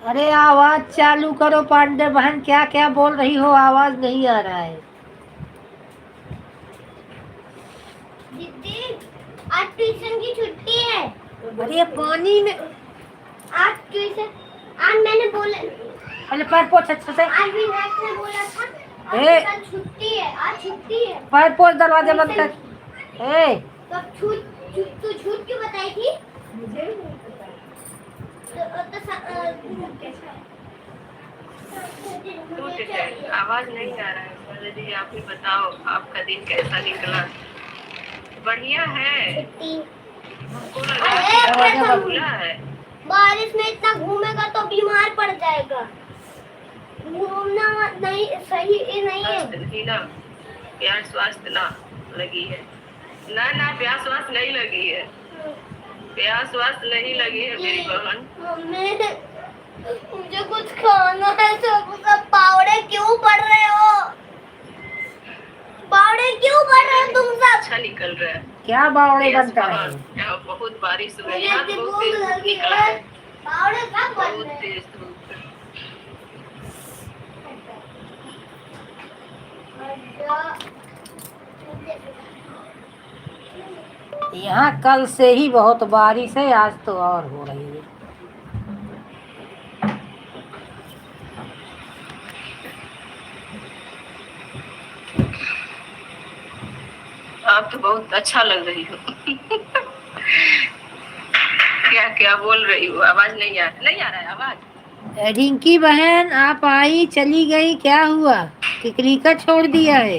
अरे आवाज चालू करो पांडे बहन, क्या क्या बोल रही हो, आवाज नहीं आ रहा है। दीदी आज ट्यूशन की छुट्टी है। अरे पानी में आज ट्यूशन, आज मैंने बोला, अरे पैर पोछ अच्छे से। आज विनायक ने बोला था ए, आज कल छुट्टी है, आज छुट्टी है। पैर पोछ, दरवाजा बंद कर। ए, तो तू झूठ क्यों बताई थी? मुझे भी नहीं पता। आवाज नहीं आ रहा है सर जी, आप ही बताओ आपका दिन कैसा निकला। बढ़िया है, हमको लगा कि अरे, खुला है। बारिश में इतना घूमेगा तो बीमार पड़ जाएगा। घूमना नहीं सही नहीं है। नहीं ना, प्यास स्वास्थ्य ना लगी है ना, ना प्यास स्वास्थ्य नहीं लगी है, प्यास स्वास्थ्य नहीं लगी है मेरी बहन। मुझे कुछ खाना है। सब पावड़े क्यों पड़ रहे हो? पावड़े क्यों पड़ रहे हो तुम सब? अच्छा निकल रहा है। क्या बावड़े यस बनता है? बहन, यहाँ बहुत बारिश हुई है, मुझे यहाँ भी बहुत भूख तेज धूप लगी निकला है। है, पावड़े कब बन बहुत रहे हैं? तेज धूप है। यहाँ कल से ही बहुत बारिश है, आज तो और हो रही है। आप तो बहुत अच्छा लग रही हो। क्या क्या बोल रही हो, आवाज नहीं आ रहा है आवाज। रिंकी बहन आप आई चली गई, क्या हुआ? किकरीका छोड़ दिया है?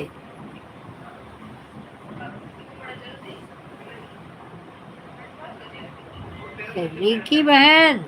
रिंकी बहन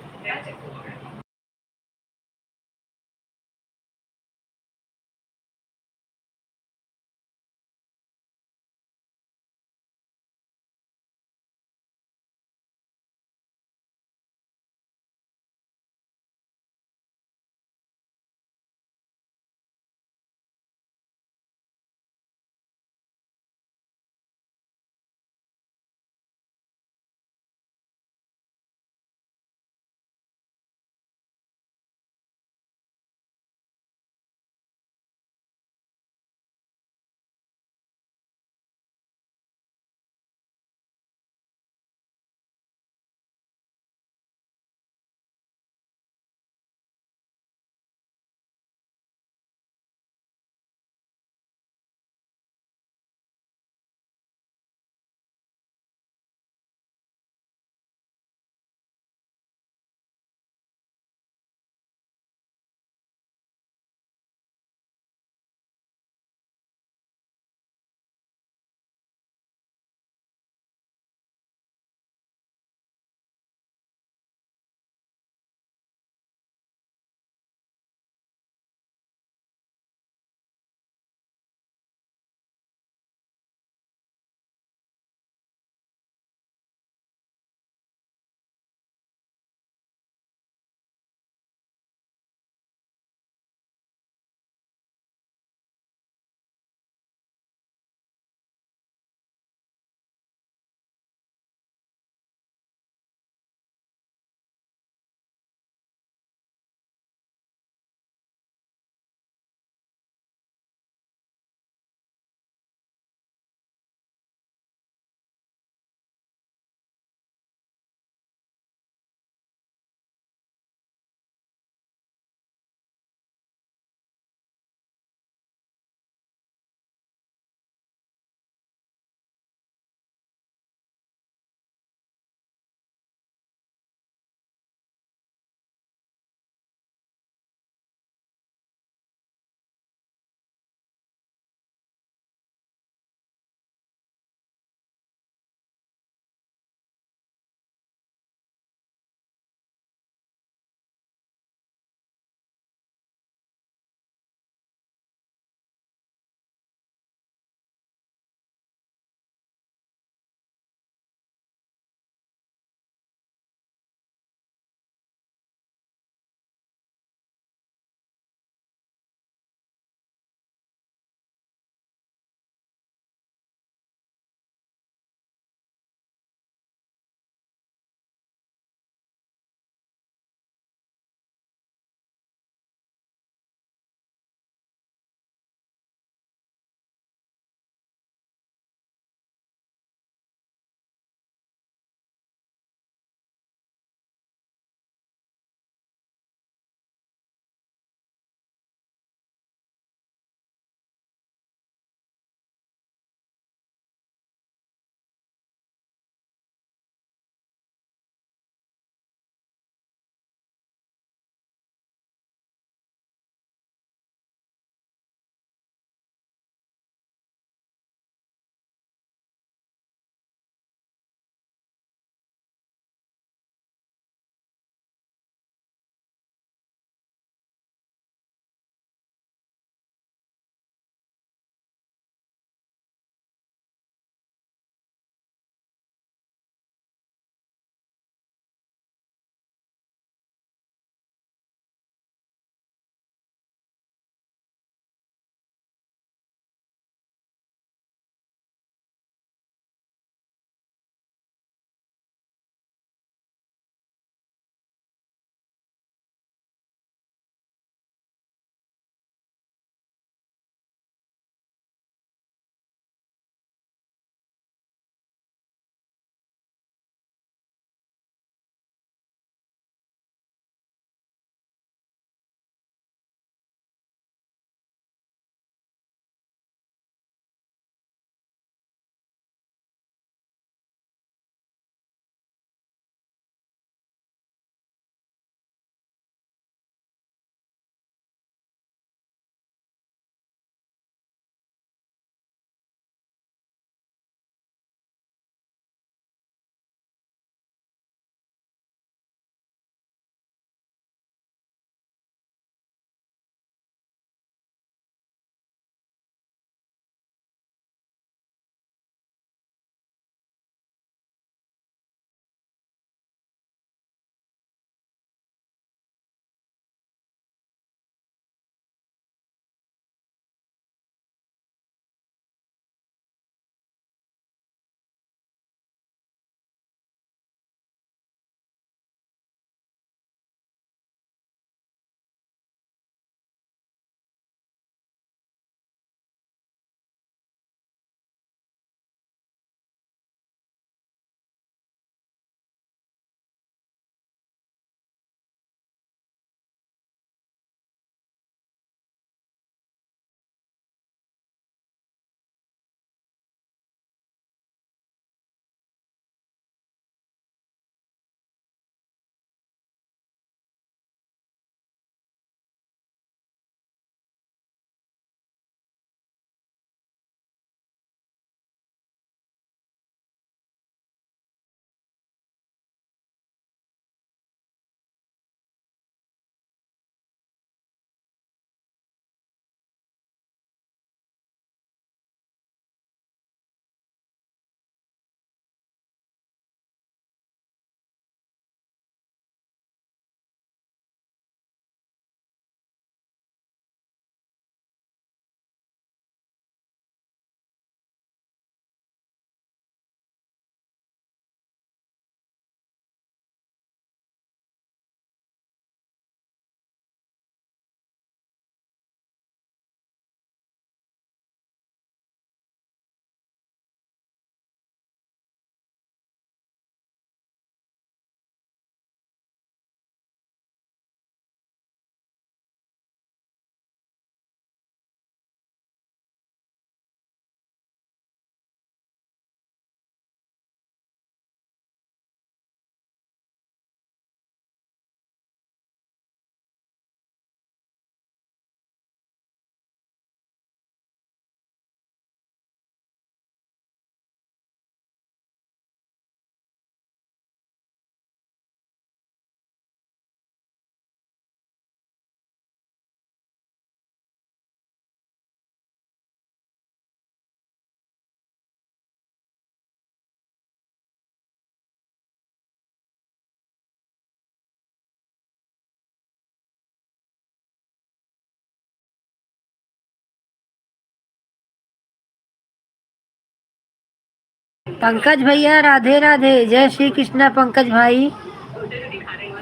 पंकज भैया राधे राधे, जय श्री कृष्णा पंकज भाई।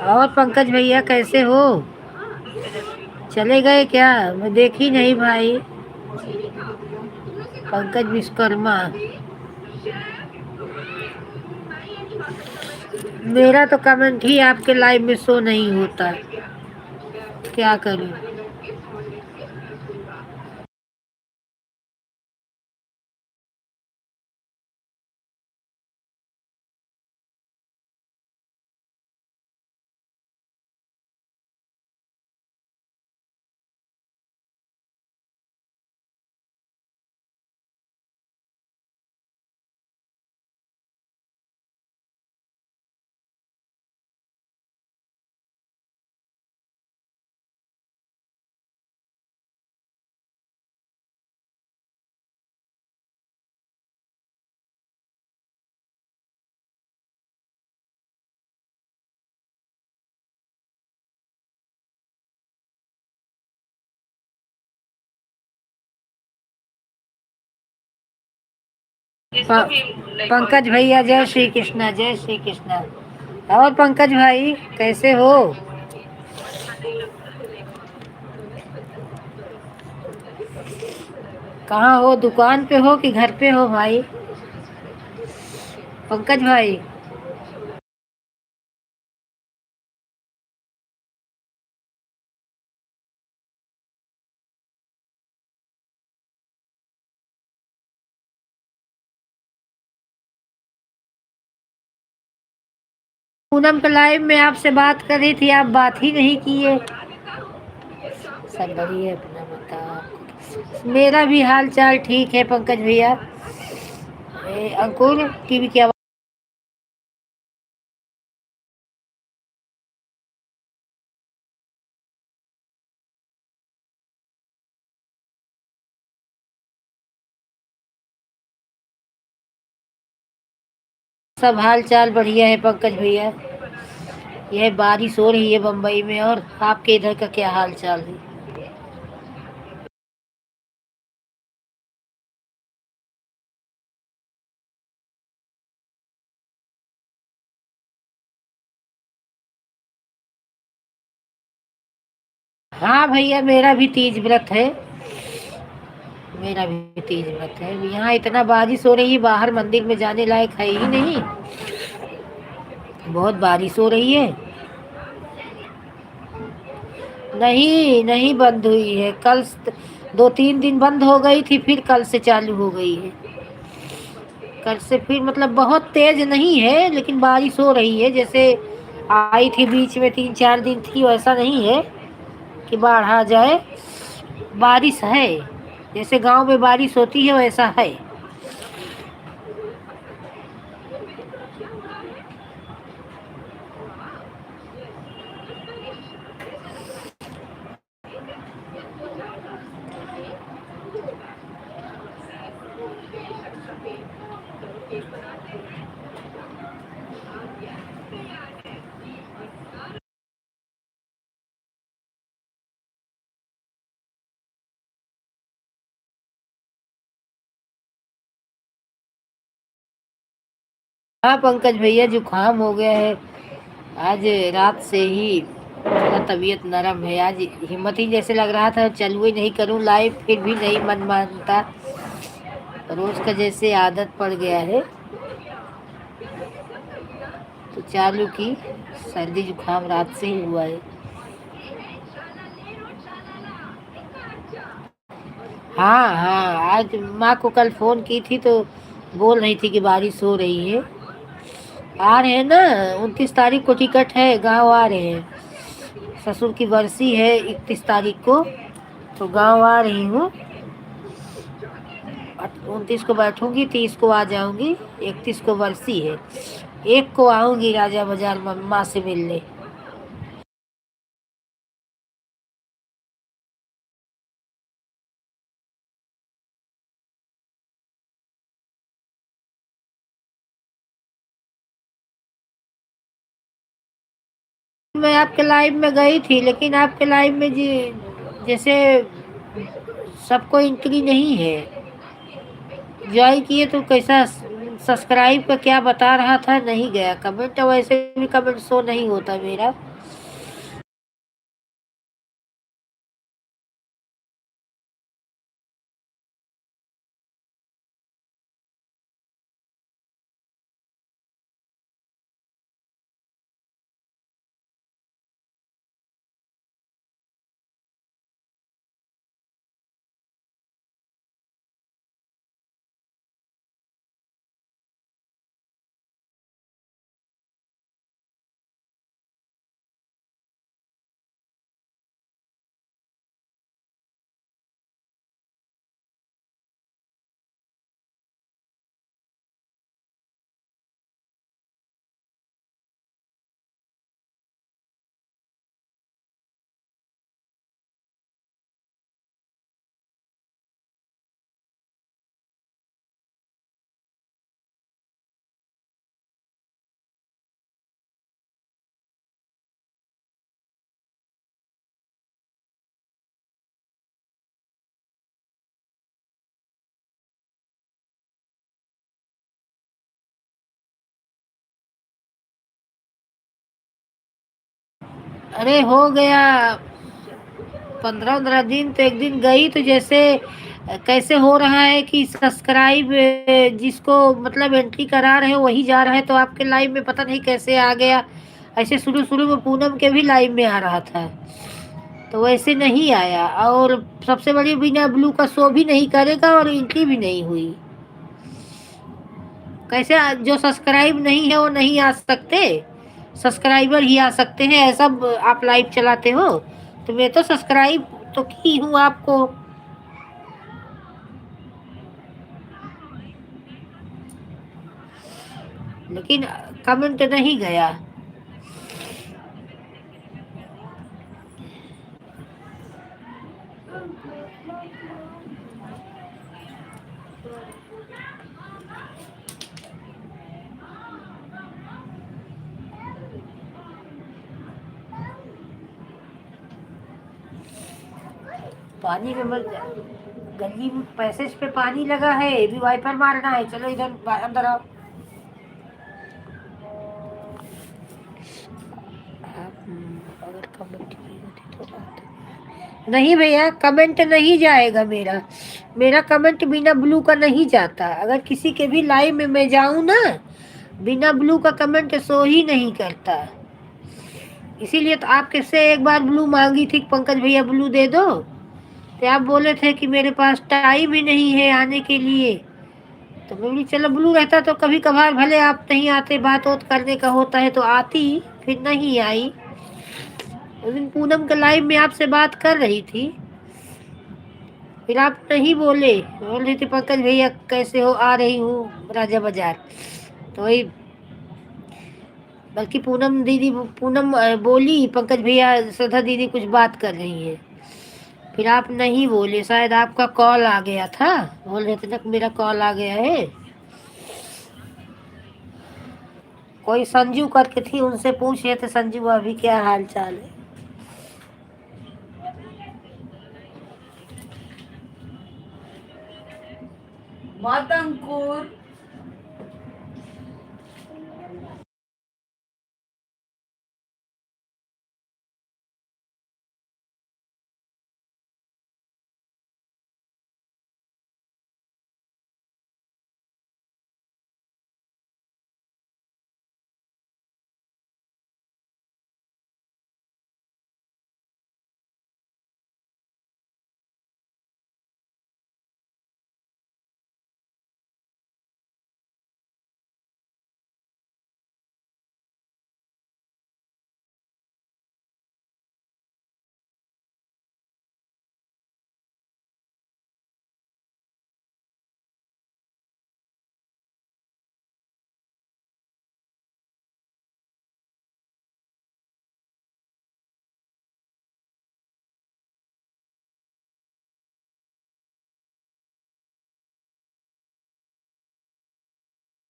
और पंकज भैया कैसे हो? चले गए क्या? मैं देखी नहीं भाई। पंकज विश्वकर्मा, मेरा तो कमेंट ही आपके लाइव में शो नहीं होता, क्या करूं? इसको भी नहीं पंकज भैया जय श्री कृष्णा, जय श्री कृष्णा। और पंकज भाई कैसे हो? कहाँ हो? दुकान पे हो कि घर पे हो भाई? पंकज भाई पूनम के लाइव में आपसे बात कर रही थी, आप बात ही नहीं किए। सब बढ़िया, अपना बताओ। मेरा भी हाल चाल ठीक है पंकज भैया। अंकुर की भी क्या? सब हाल चाल बढ़िया है पंकज भैया। यह बारिश हो रही है बम्बई में, और आपके इधर का क्या हाल चाल है? हाँ भैया, मेरा भी तीज व्रत है। मेरा भी तीज व्रत है। यहाँ इतना बारिश हो रही है, बाहर मंदिर में जाने लायक है ही नहीं, बहुत बारिश हो रही है। नहीं नहीं बंद हुई है, कल 2-3 दिन बंद हो गई थी, फिर कल से चालू हो गई है। कल से फिर मतलब बहुत तेज नहीं है, लेकिन बारिश हो रही है। जैसे आई थी बीच में 3-4 दिन थी, वैसा नहीं है कि बाढ़ आ जाए। बारिश है, जैसे गांव में बारिश होती है वैसा है। हाँ पंकज भैया, जुकाम हो गया है। आज रात से ही थोड़ा तबीयत नरम है। आज हिम्मत ही जैसे लग रहा था चालू ही नहीं करूं लाइव, फिर भी नहीं मन मानता। रोज का जैसे आदत पड़ गया है, तो चालू की। सर्दी जुकाम रात से ही हुआ है। हाँ हाँ, आज माँ को कल फोन की थी तो बोल रही थी कि बारिश हो रही है। आ रहे हैं ना, 29 तारीख को टिकट है, गांव आ रहे हैं। ससुर की बरसी है 31 तारीख को, तो गांव आ रही हूँ। 29 को बैठूंगी, 30 को आ जाऊंगी। 31 को बरसी है, 1 को आऊंगी राजा बाजार माँ से मिलने। मैं आपके लाइव में गई थी, लेकिन आपके लाइव में जी जैसे सबको एंट्री नहीं है। ज्वाइन किए तो कैसा सब्सक्राइब का क्या बता रहा था, नहीं गया कमेंट। वैसे भी कमेंट शो नहीं होता मेरा। अरे हो गया 15-15 दिन। तो एक दिन गई तो जैसे कैसे हो रहा है कि सब्सक्राइब जिसको मतलब एंट्री करा रहे हो वही जा रहा है, तो आपके लाइव में पता नहीं कैसे आ गया। ऐसे शुरू शुरू में पूनम के भी लाइव में आ रहा था, तो वैसे नहीं आया। और सबसे बड़ी बिना ब्लू का शो भी नहीं करेगा और एंट्री भी नहीं हुई। कैसे जो सब्सक्राइब नहीं है वो नहीं आ सकते, सब्सक्राइबर ही आ सकते हैं। ऐसा आप लाइव चलाते हो? तो मैं तो सब्सक्राइब तो की हूँ आपको। लेकिन कमेंट नहीं गया। पानी में मत जा। गली में पैसेज पे पानी लगा है, ये भी वाइपर मारना है। चलो इधर अंदर आओ। अगर कमेंट की होती तो बात नहीं भैया, कमेंट नहीं जाएगा मेरा। मेरा कमेंट बिना ब्लू का नहीं जाता। अगर किसी के भी लाइव में मैं जाऊं ना, बिना ब्लू का कमेंट शो ही नहीं करता। इसीलिए तो आपके से एक बार ब्लू मांगी थी, पंकज भैया ब्लू दे दो, तो आप बोले थे कि मेरे पास टाइम ही नहीं है आने के लिए। तो मैं बोली चलो ब्लू रहता तो कभी कभार भले आप नहीं आते, बात वोत करने का होता है तो आती, फिर नहीं आई। उस दिन पूनम के लाइव में आपसे बात कर रही थी, फिर आप नहीं बोले। बोल रही थी पंकज भैया कैसे हो, आ रही हूँ राजा बाजार। तो वही, बल्कि पूनम बोली पंकज भैया श्रद्धा दीदी कुछ बात कर रही है, फिर आप नहीं बोले। शायद आपका कॉल आ गया था, बोल रहे थे ना मेरा कॉल आ गया है। कोई संजू करके थी, उनसे पूछ रहे थे संजू अभी क्या हाल चाल है। मातंकुर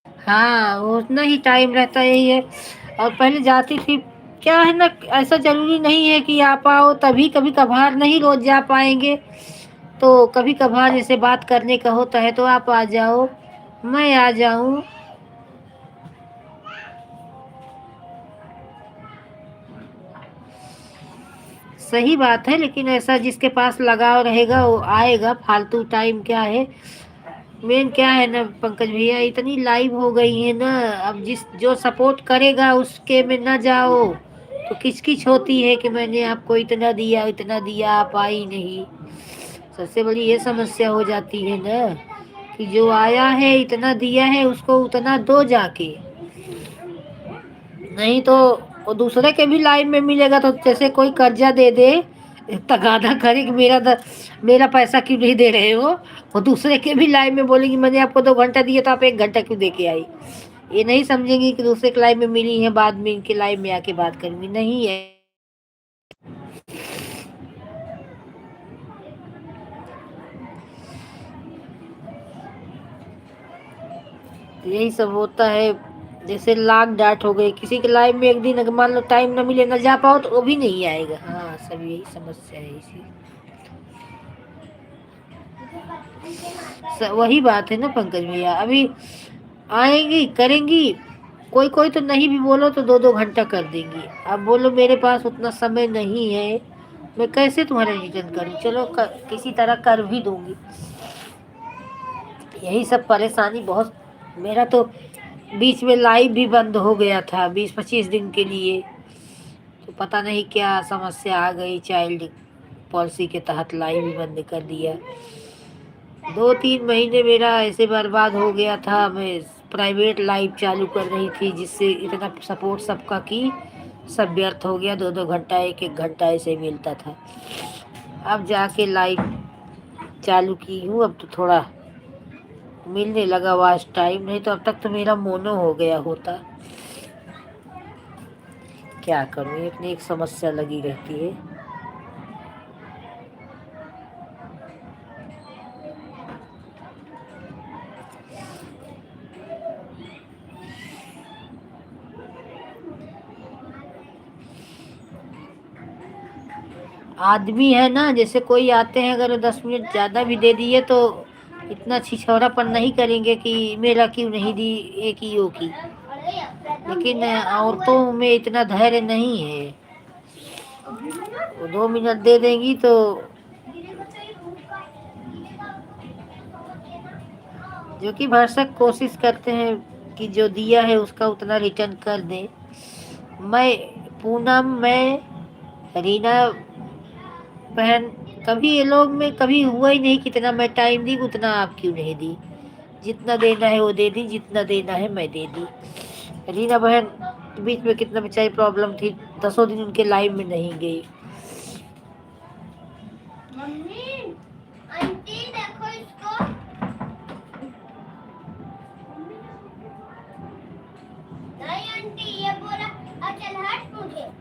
हाँ, उतना ही टाइम रहता है, यही है। और पहले जाती थी, क्या है ना, ऐसा जरूरी नहीं है कि आ पाओ तभी, कभी कभार नहीं रोज जा पाएंगे। तो कभी कभार जैसे बात करने का होता है तो आप आ जाओ, मैं आ जाऊं। सही बात है, लेकिन ऐसा जिसके पास लगाव रहेगा वो आएगा। फालतू टाइम क्या है, मेन क्या है ना पंकज भैया, इतनी लाइव हो गई है ना, अब जिस जो सपोर्ट करेगा उसके में ना जाओ तो किचकिच होती है कि मैंने आपको इतना दिया आप आई नहीं। सबसे बड़ी ये समस्या हो जाती है ना कि जो आया है इतना दिया है उसको उतना दो जाके, नहीं तो वो दूसरे के भी लाइन में मिलेगा। तो जैसे कोई कर्जा दे दे, तगादा करे कि मेरा पैसा क्यों नहीं दे रहे हो, वो दूसरे के भी लाइन में बोलेगी मैंने आपको 2 घंटा दिया तो आप 1 घंटा क्यों दे के आई। ये नहीं समझेंगी कि दूसरे के लाइन में मिली है, बाद में इनके लाइन में आके बात करूंगी, नहीं है। यही सब होता है। जैसे लाख डांट हो गई, किसी के लाइफ में एक दिन अगर मान लो टाइम ना मिले ना जा पाओ तो वो भी नहीं आएगा। हाँ, सब यही समस्या है इसी। वही बात है ना पंकज भैया, अभी आएंगी करेंगी, कोई कोई तो नहीं भी बोलो तो 2-2 घंटा कर देंगी। अब बोलो मेरे पास उतना समय नहीं है, मैं कैसे तुम्हारा रिटर्न करूँ। चलो किसी तरह कर भी दूंगी। यही सब परेशानी बहुत। मेरा तो बीच में लाइव भी बंद हो गया था 20-25 दिन के लिए, तो पता नहीं क्या समस्या आ गई, चाइल्ड पॉलिसी के तहत लाइव भी बंद कर दिया। 2-3 महीने मेरा ऐसे बर्बाद हो गया था। मैं प्राइवेट लाइव चालू कर रही थी जिससे इतना सपोर्ट सबका की, सब व्यर्थ हो गया। 2-2 घंटा 1-1 घंटा ऐसे मिलता था। अब जाके लाइव चालू की हूँ, अब तो थोड़ा मिलने लगा वास्ट टाइम, नहीं तो अब तक तो मेरा मोनो हो गया होता। क्या करूँ, एक न एक समस्या लगी रहती है। आदमी है ना, जैसे कोई आते हैं अगर 10 मिनट ज़्यादा भी दे दिए तो इतना छिछोरापन नहीं करेंगे कि मेरा क्यों नहीं दी, एक ही ओ की। लेकिन औरतों में इतना धैर्य नहीं है, वो 2 मिनट दे देंगी तो जो कि भरसक कोशिश करते हैं कि जो दिया है उसका उतना रिटर्न कर दें। मैं पूनम, मैं रीना बहन, कभी ये लोग में कभी हुआ ही नहीं कितना मैं टाइम दी उतना आप क्यों नहीं दी। जितना देना है वो दे दी, जितना देना है मैं दे दी। रीना बहन बीच में कितना बेचारी प्रॉब्लम थी, 10 दिन उनके लाइफ में नहीं गई। मम्मी, आंटी देखो इसको। नहीं आंटी, ये बोला चल हट मुझे।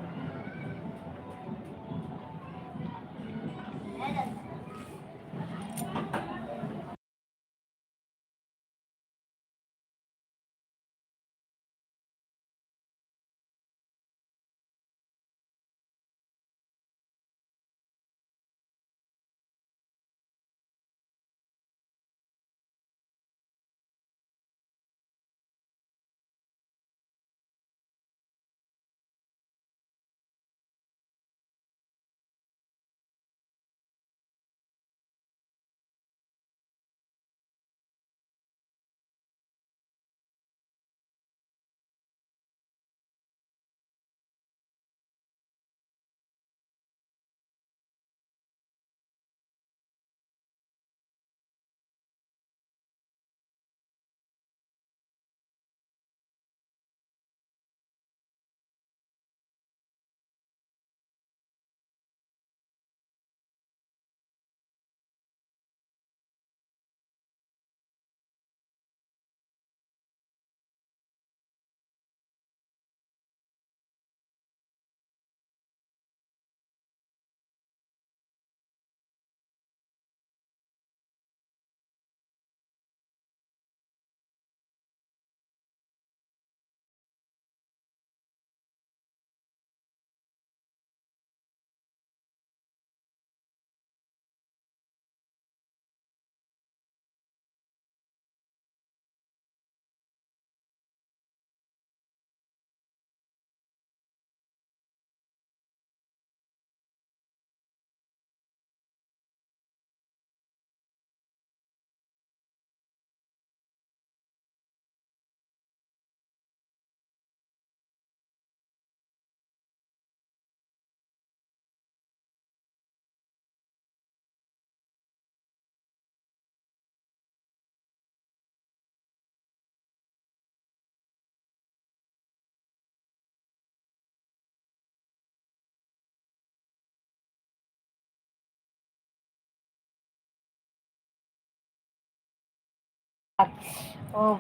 ओ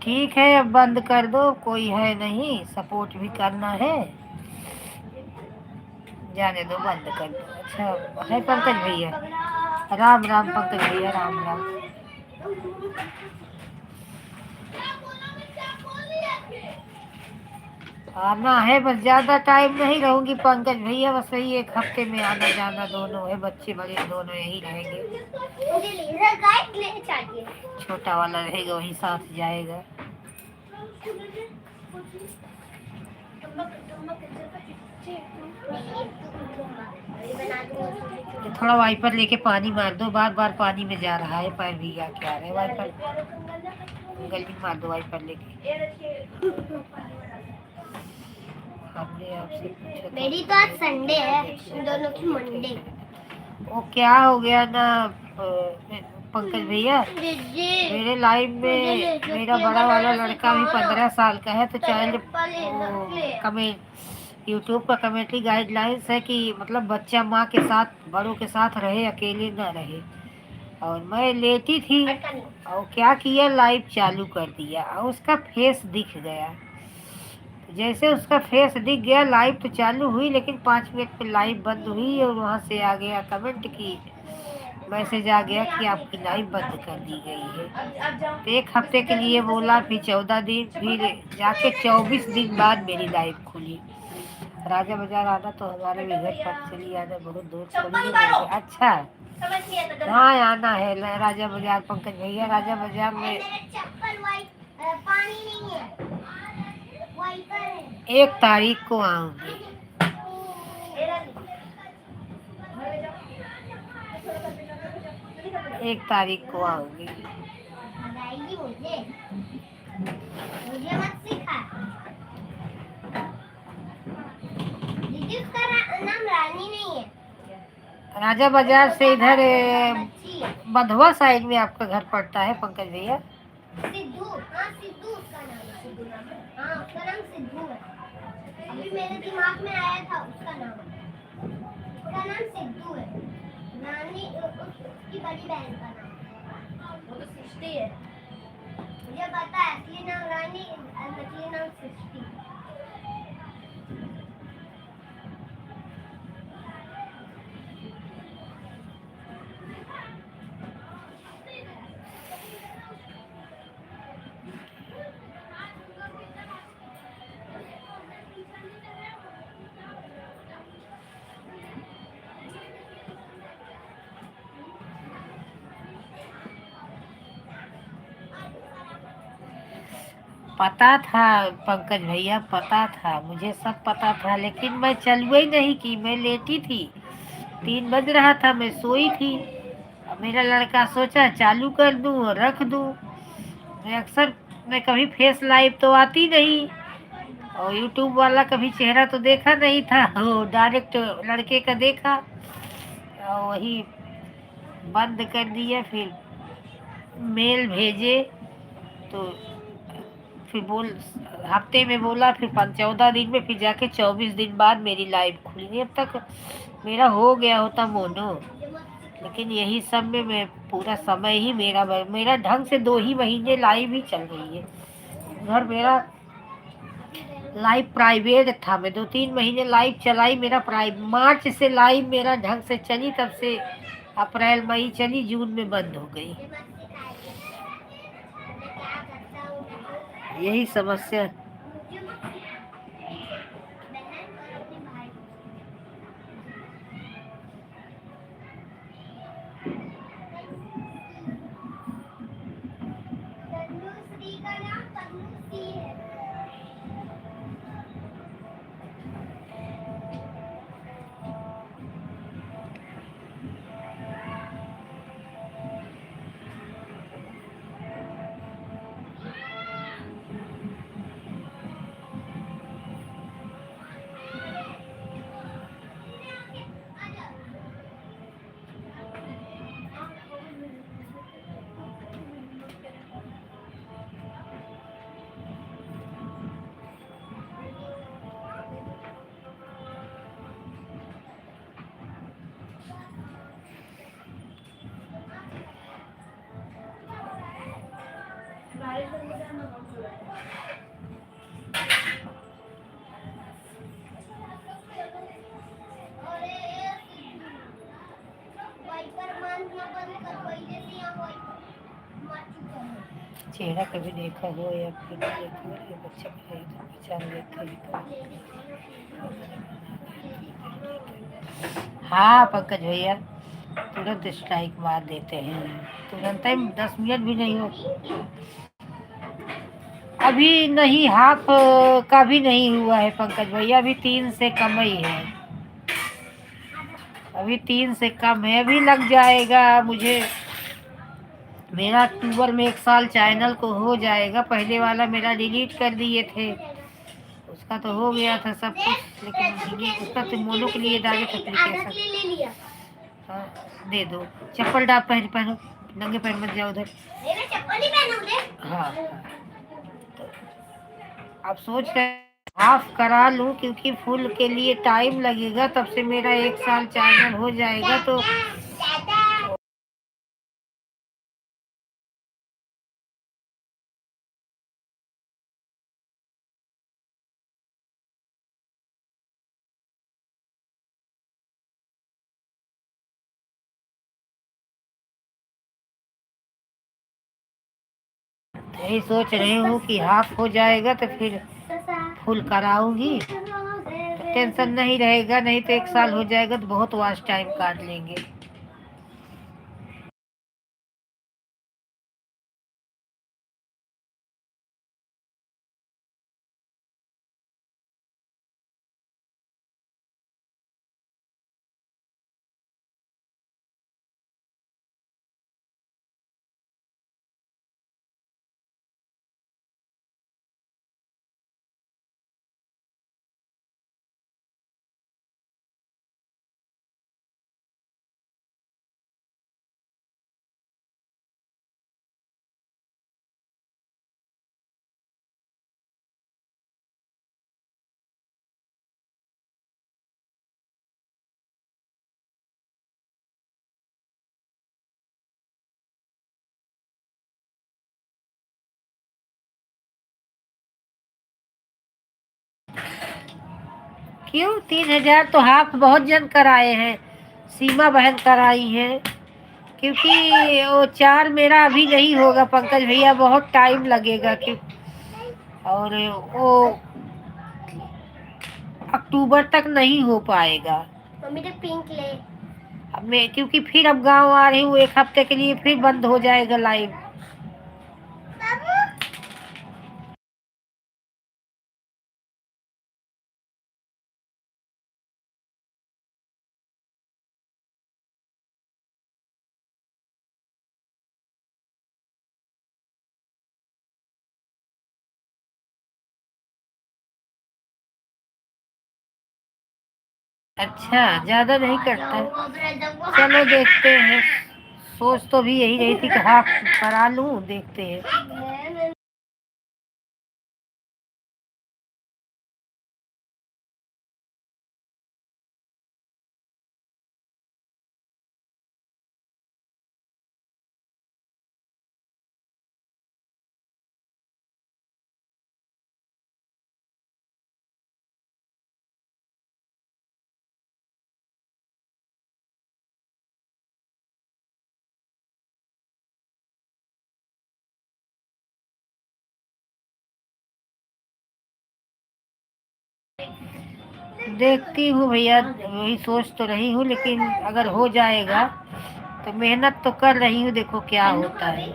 ठीक है, अब बंद कर दो, कोई है नहीं, सपोर्ट भी करना है, जाने दो, बंद कर दो। अच्छा है पंकज भैया, राम राम पंकज भैया, राम राम। आना है, बस ज्यादा टाइम नहीं रहूंगी पंकज भैया, बस वही 1 हफ्ते में आना जाना दोनों है, बच्चे बड़े दोनों यही रहेंगे। मुझे लेजर गाइड ले चाहिए। छोटा वाला रहेगा वही साथ जाएगा। तो थोड़ा वाइपर लेके पानी मार दो, बार बार पानी में जा रहा है, पैर भीगा के आ रहे हैं, वाइपर गलती मार दो वाइपर लेके। हमने आपसे पूछा था मेरी तो आज संडे है, इन दोनों की मंडे। वो क्या हो गया ना पंकज भैया, मेरे लाइफ में मेरा बड़ा वाला लड़का भी 15 साल का है, तो चाइल्ड कमेंट यूट्यूब का कमेंट्री गाइडलाइंस है कि मतलब बच्चा माँ के साथ बड़ों के साथ रहे, अकेले ना रहे। और मैं लेटी थी और क्या किया, लाइव चालू कर दिया और उसका फेस दिख गया। जैसे उसका फेस दिख गया, लाइव तो चालू हुई, लेकिन 5 मिनट पे लाइव बंद हुई और वहाँ से आ गया कमेंट की मैसेज आ गया कि आपकी लाइव बंद कर दी गई है। तो 1 हफ्ते के लिए बोला, फिर 14 दिन, फिर जाके 24 दिन बाद मेरी लाइव खुली। राजा बाजार आना तो हमारे भी घर पर चली आना, बहुत दूर थोड़ी है। अच्छा हाँ आना है राजा बाजार पंकज भैया, राजा बाजार में पानी नहीं है, वाइपर है। 1 तारीख को आऊंगी। 1 तारीख को आऊंगी। मुझे मत सिखा। दीदी उसका नाम रानी नहीं है, राजा बाजार से इधर बच्ची है। बधवा साइड में आपका घर पड़ता है पंकज भैया। सिद्धू, हाँ सिद्धू उसका नाम है। सिद्धू नाम है, हाँ उसका नाम सिद्धू है। अभी मेरे दिमाग में आया था उसका नाम सिद्धू है। नानी उसकी बड़ी बहन का नाम है, वो तो सृष्टि है। मुझे पता है, असली नाम रानी, नकली नाम सृष्टि। पता था पंकज भैया, पता था, मुझे सब पता था, लेकिन मैं चलू ही नहीं की, मैं लेटी थी, 3 बज रहा था, मैं सोई थी। अब मेरा लड़का सोचा चालू कर दूं और रख दूं। मैं कभी फेस लाइव तो आती नहीं, और यूट्यूब वाला कभी चेहरा तो देखा नहीं था, वो डायरेक्ट लड़के का देखा और वही बंद कर दिया। फिर मेल भेजे तो फिर हफ्ते में बोला, फिर 14 दिन में, फिर जाके 24 दिन बाद मेरी लाइव खुली। अब तक मेरा हो गया होता मोनो, लेकिन यही सब में मैं पूरा समय ही मेरा ढंग से 2 ही महीने लाइव ही चल रही है। घर मेरा लाइव प्राइवेट था, मैं 2-3 महीने लाइव चलाई, मेरा मार्च से लाइव मेरा ढंग से चली, तब से अप्रैल मई चली, जून में बंद हो गई। यही समस्या। तनुश्री का नाम तनुश्री है। चेहरा कभी देखा हो या फिर देखा हो, ये बच्चा का है तो पहचान लेते हैं। हाँ पंकज भैया, तुरंत स्ट्राइक मार देते हैं, तुरंत ही 10 मिनट भी नहीं हो। अभी नहीं, हाफ का भी नहीं हुआ है पंकज भैया, अभी 3 से कम ही है, अभी 3 से कम है, अभी लग जाएगा मुझे। मेरा अक्टूबर में 1 साल चैनल को हो जाएगा, पहले वाला मेरा डिलीट कर दिए थे, उसका तो हो गया था सब कुछ, लेकिन डिलीट उसका तो मोनो के लिए डायरेक्ट एप्लीकेशन। ले लिया। हाँ, दे दो। चप्पल डाल, पहन पहनो, नंगे पैर मत जाओ उधर। मेरा चप्पल ही पहना उधर। हाँ हाँ, तो अब सोच रहे हाफ करा लूं, क्योंकि फुल के लिए टाइम लगेगा, तब से मेरा 1 साल चैनल हो जाएगा तो। यही सोच रही हूँ कि हाफ हो जाएगा तो फिर फुल कराऊंगी, तो टेंशन नहीं रहेगा, नहीं तो 1 साल हो जाएगा तो बहुत वास्ट टाइम काट लेंगे। क्यों 3,000 तो हाफ बहुत जन कराए हैं, सीमा बहन कराई है, क्योंकि वो 4 मेरा अभी नहीं होगा पंकज भैया, बहुत टाइम लगेगा, क्यों और वो अक्टूबर तक नहीं हो पाएगा। मम्मी तो पिंक ले। अब मैं क्योंकि फिर अब गांव आ रही हूँ 1 हफ्ते के लिए, फिर बंद हो जाएगा लाइव। अच्छा, ज्यादा नहीं करता, चलो देखते हैं। सोच तो भी यही रही थी कि हाफ करा लूं, देखते हैं। देखती हूँ भैया, वही सोच तो रही हूँ, लेकिन अगर हो जाएगा तो मेहनत तो कर रही हूँ, देखो क्या होता है।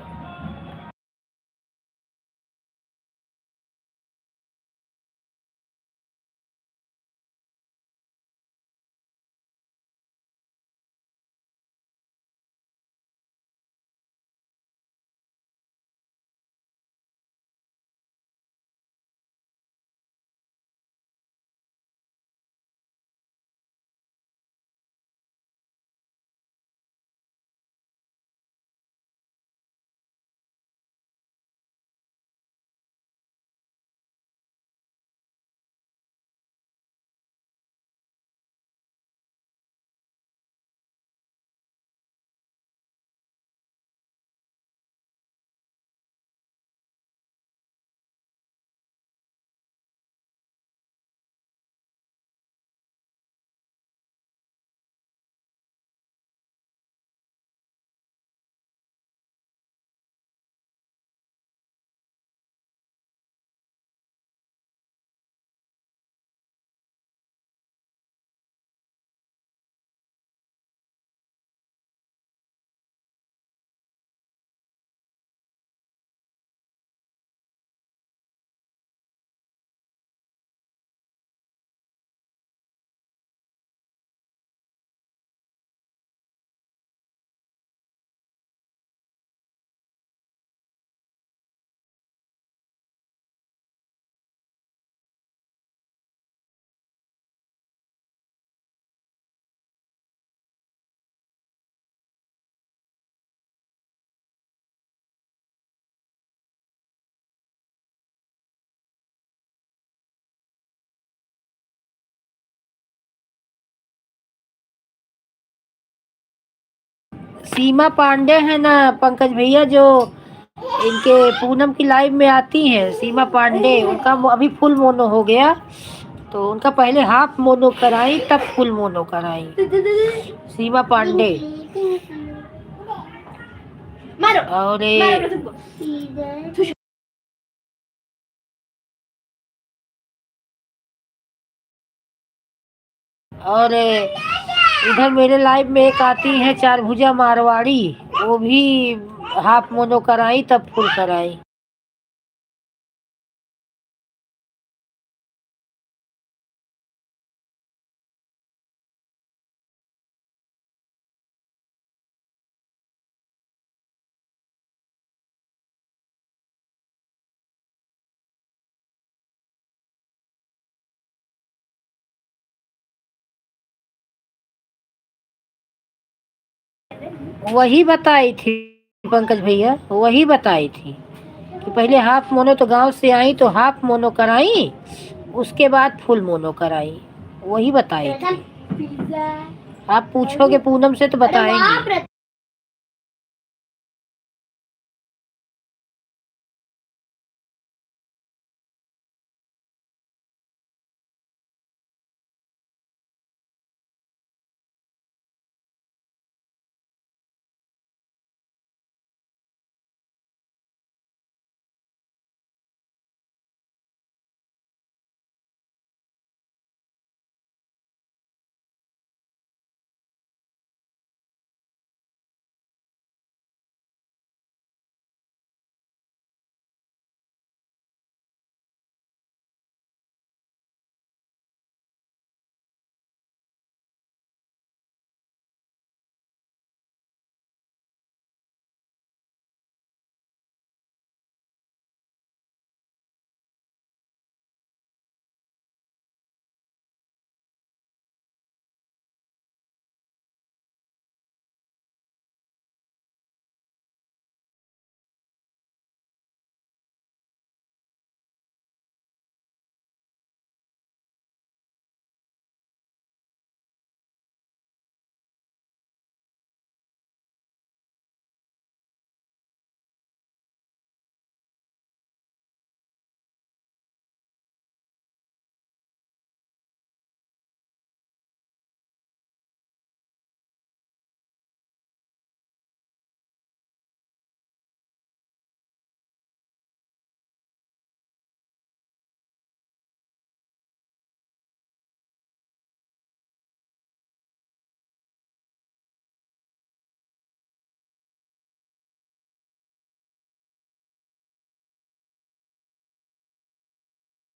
सीमा पांडे है ना पंकज भैया, जो इनके पूनम की लाइव में आती हैं, सीमा पांडे, उनका अभी फुल मोनो हो गया। तो उनका पहले हाफ मोनो कराई तब फुल मोनो कराई, सीमा पांडे। मारो और मारो तुमको। इधर और इधर मेरे लाइव में एक आती है चारभुजा मारवाड़ी, वो भी हाफ मोनो कराई तब फुल कराई। वही बताई थी पंकज भैया, वही बताई थी कि पहले हाफ मोनो, तो गांव से आई तो हाफ मोनो कराई, उसके बाद फुल मोनो कराई, वही बताई थी। पिज्जा आप पूछोगे पूनम से तो अरे वाह बताएंगी।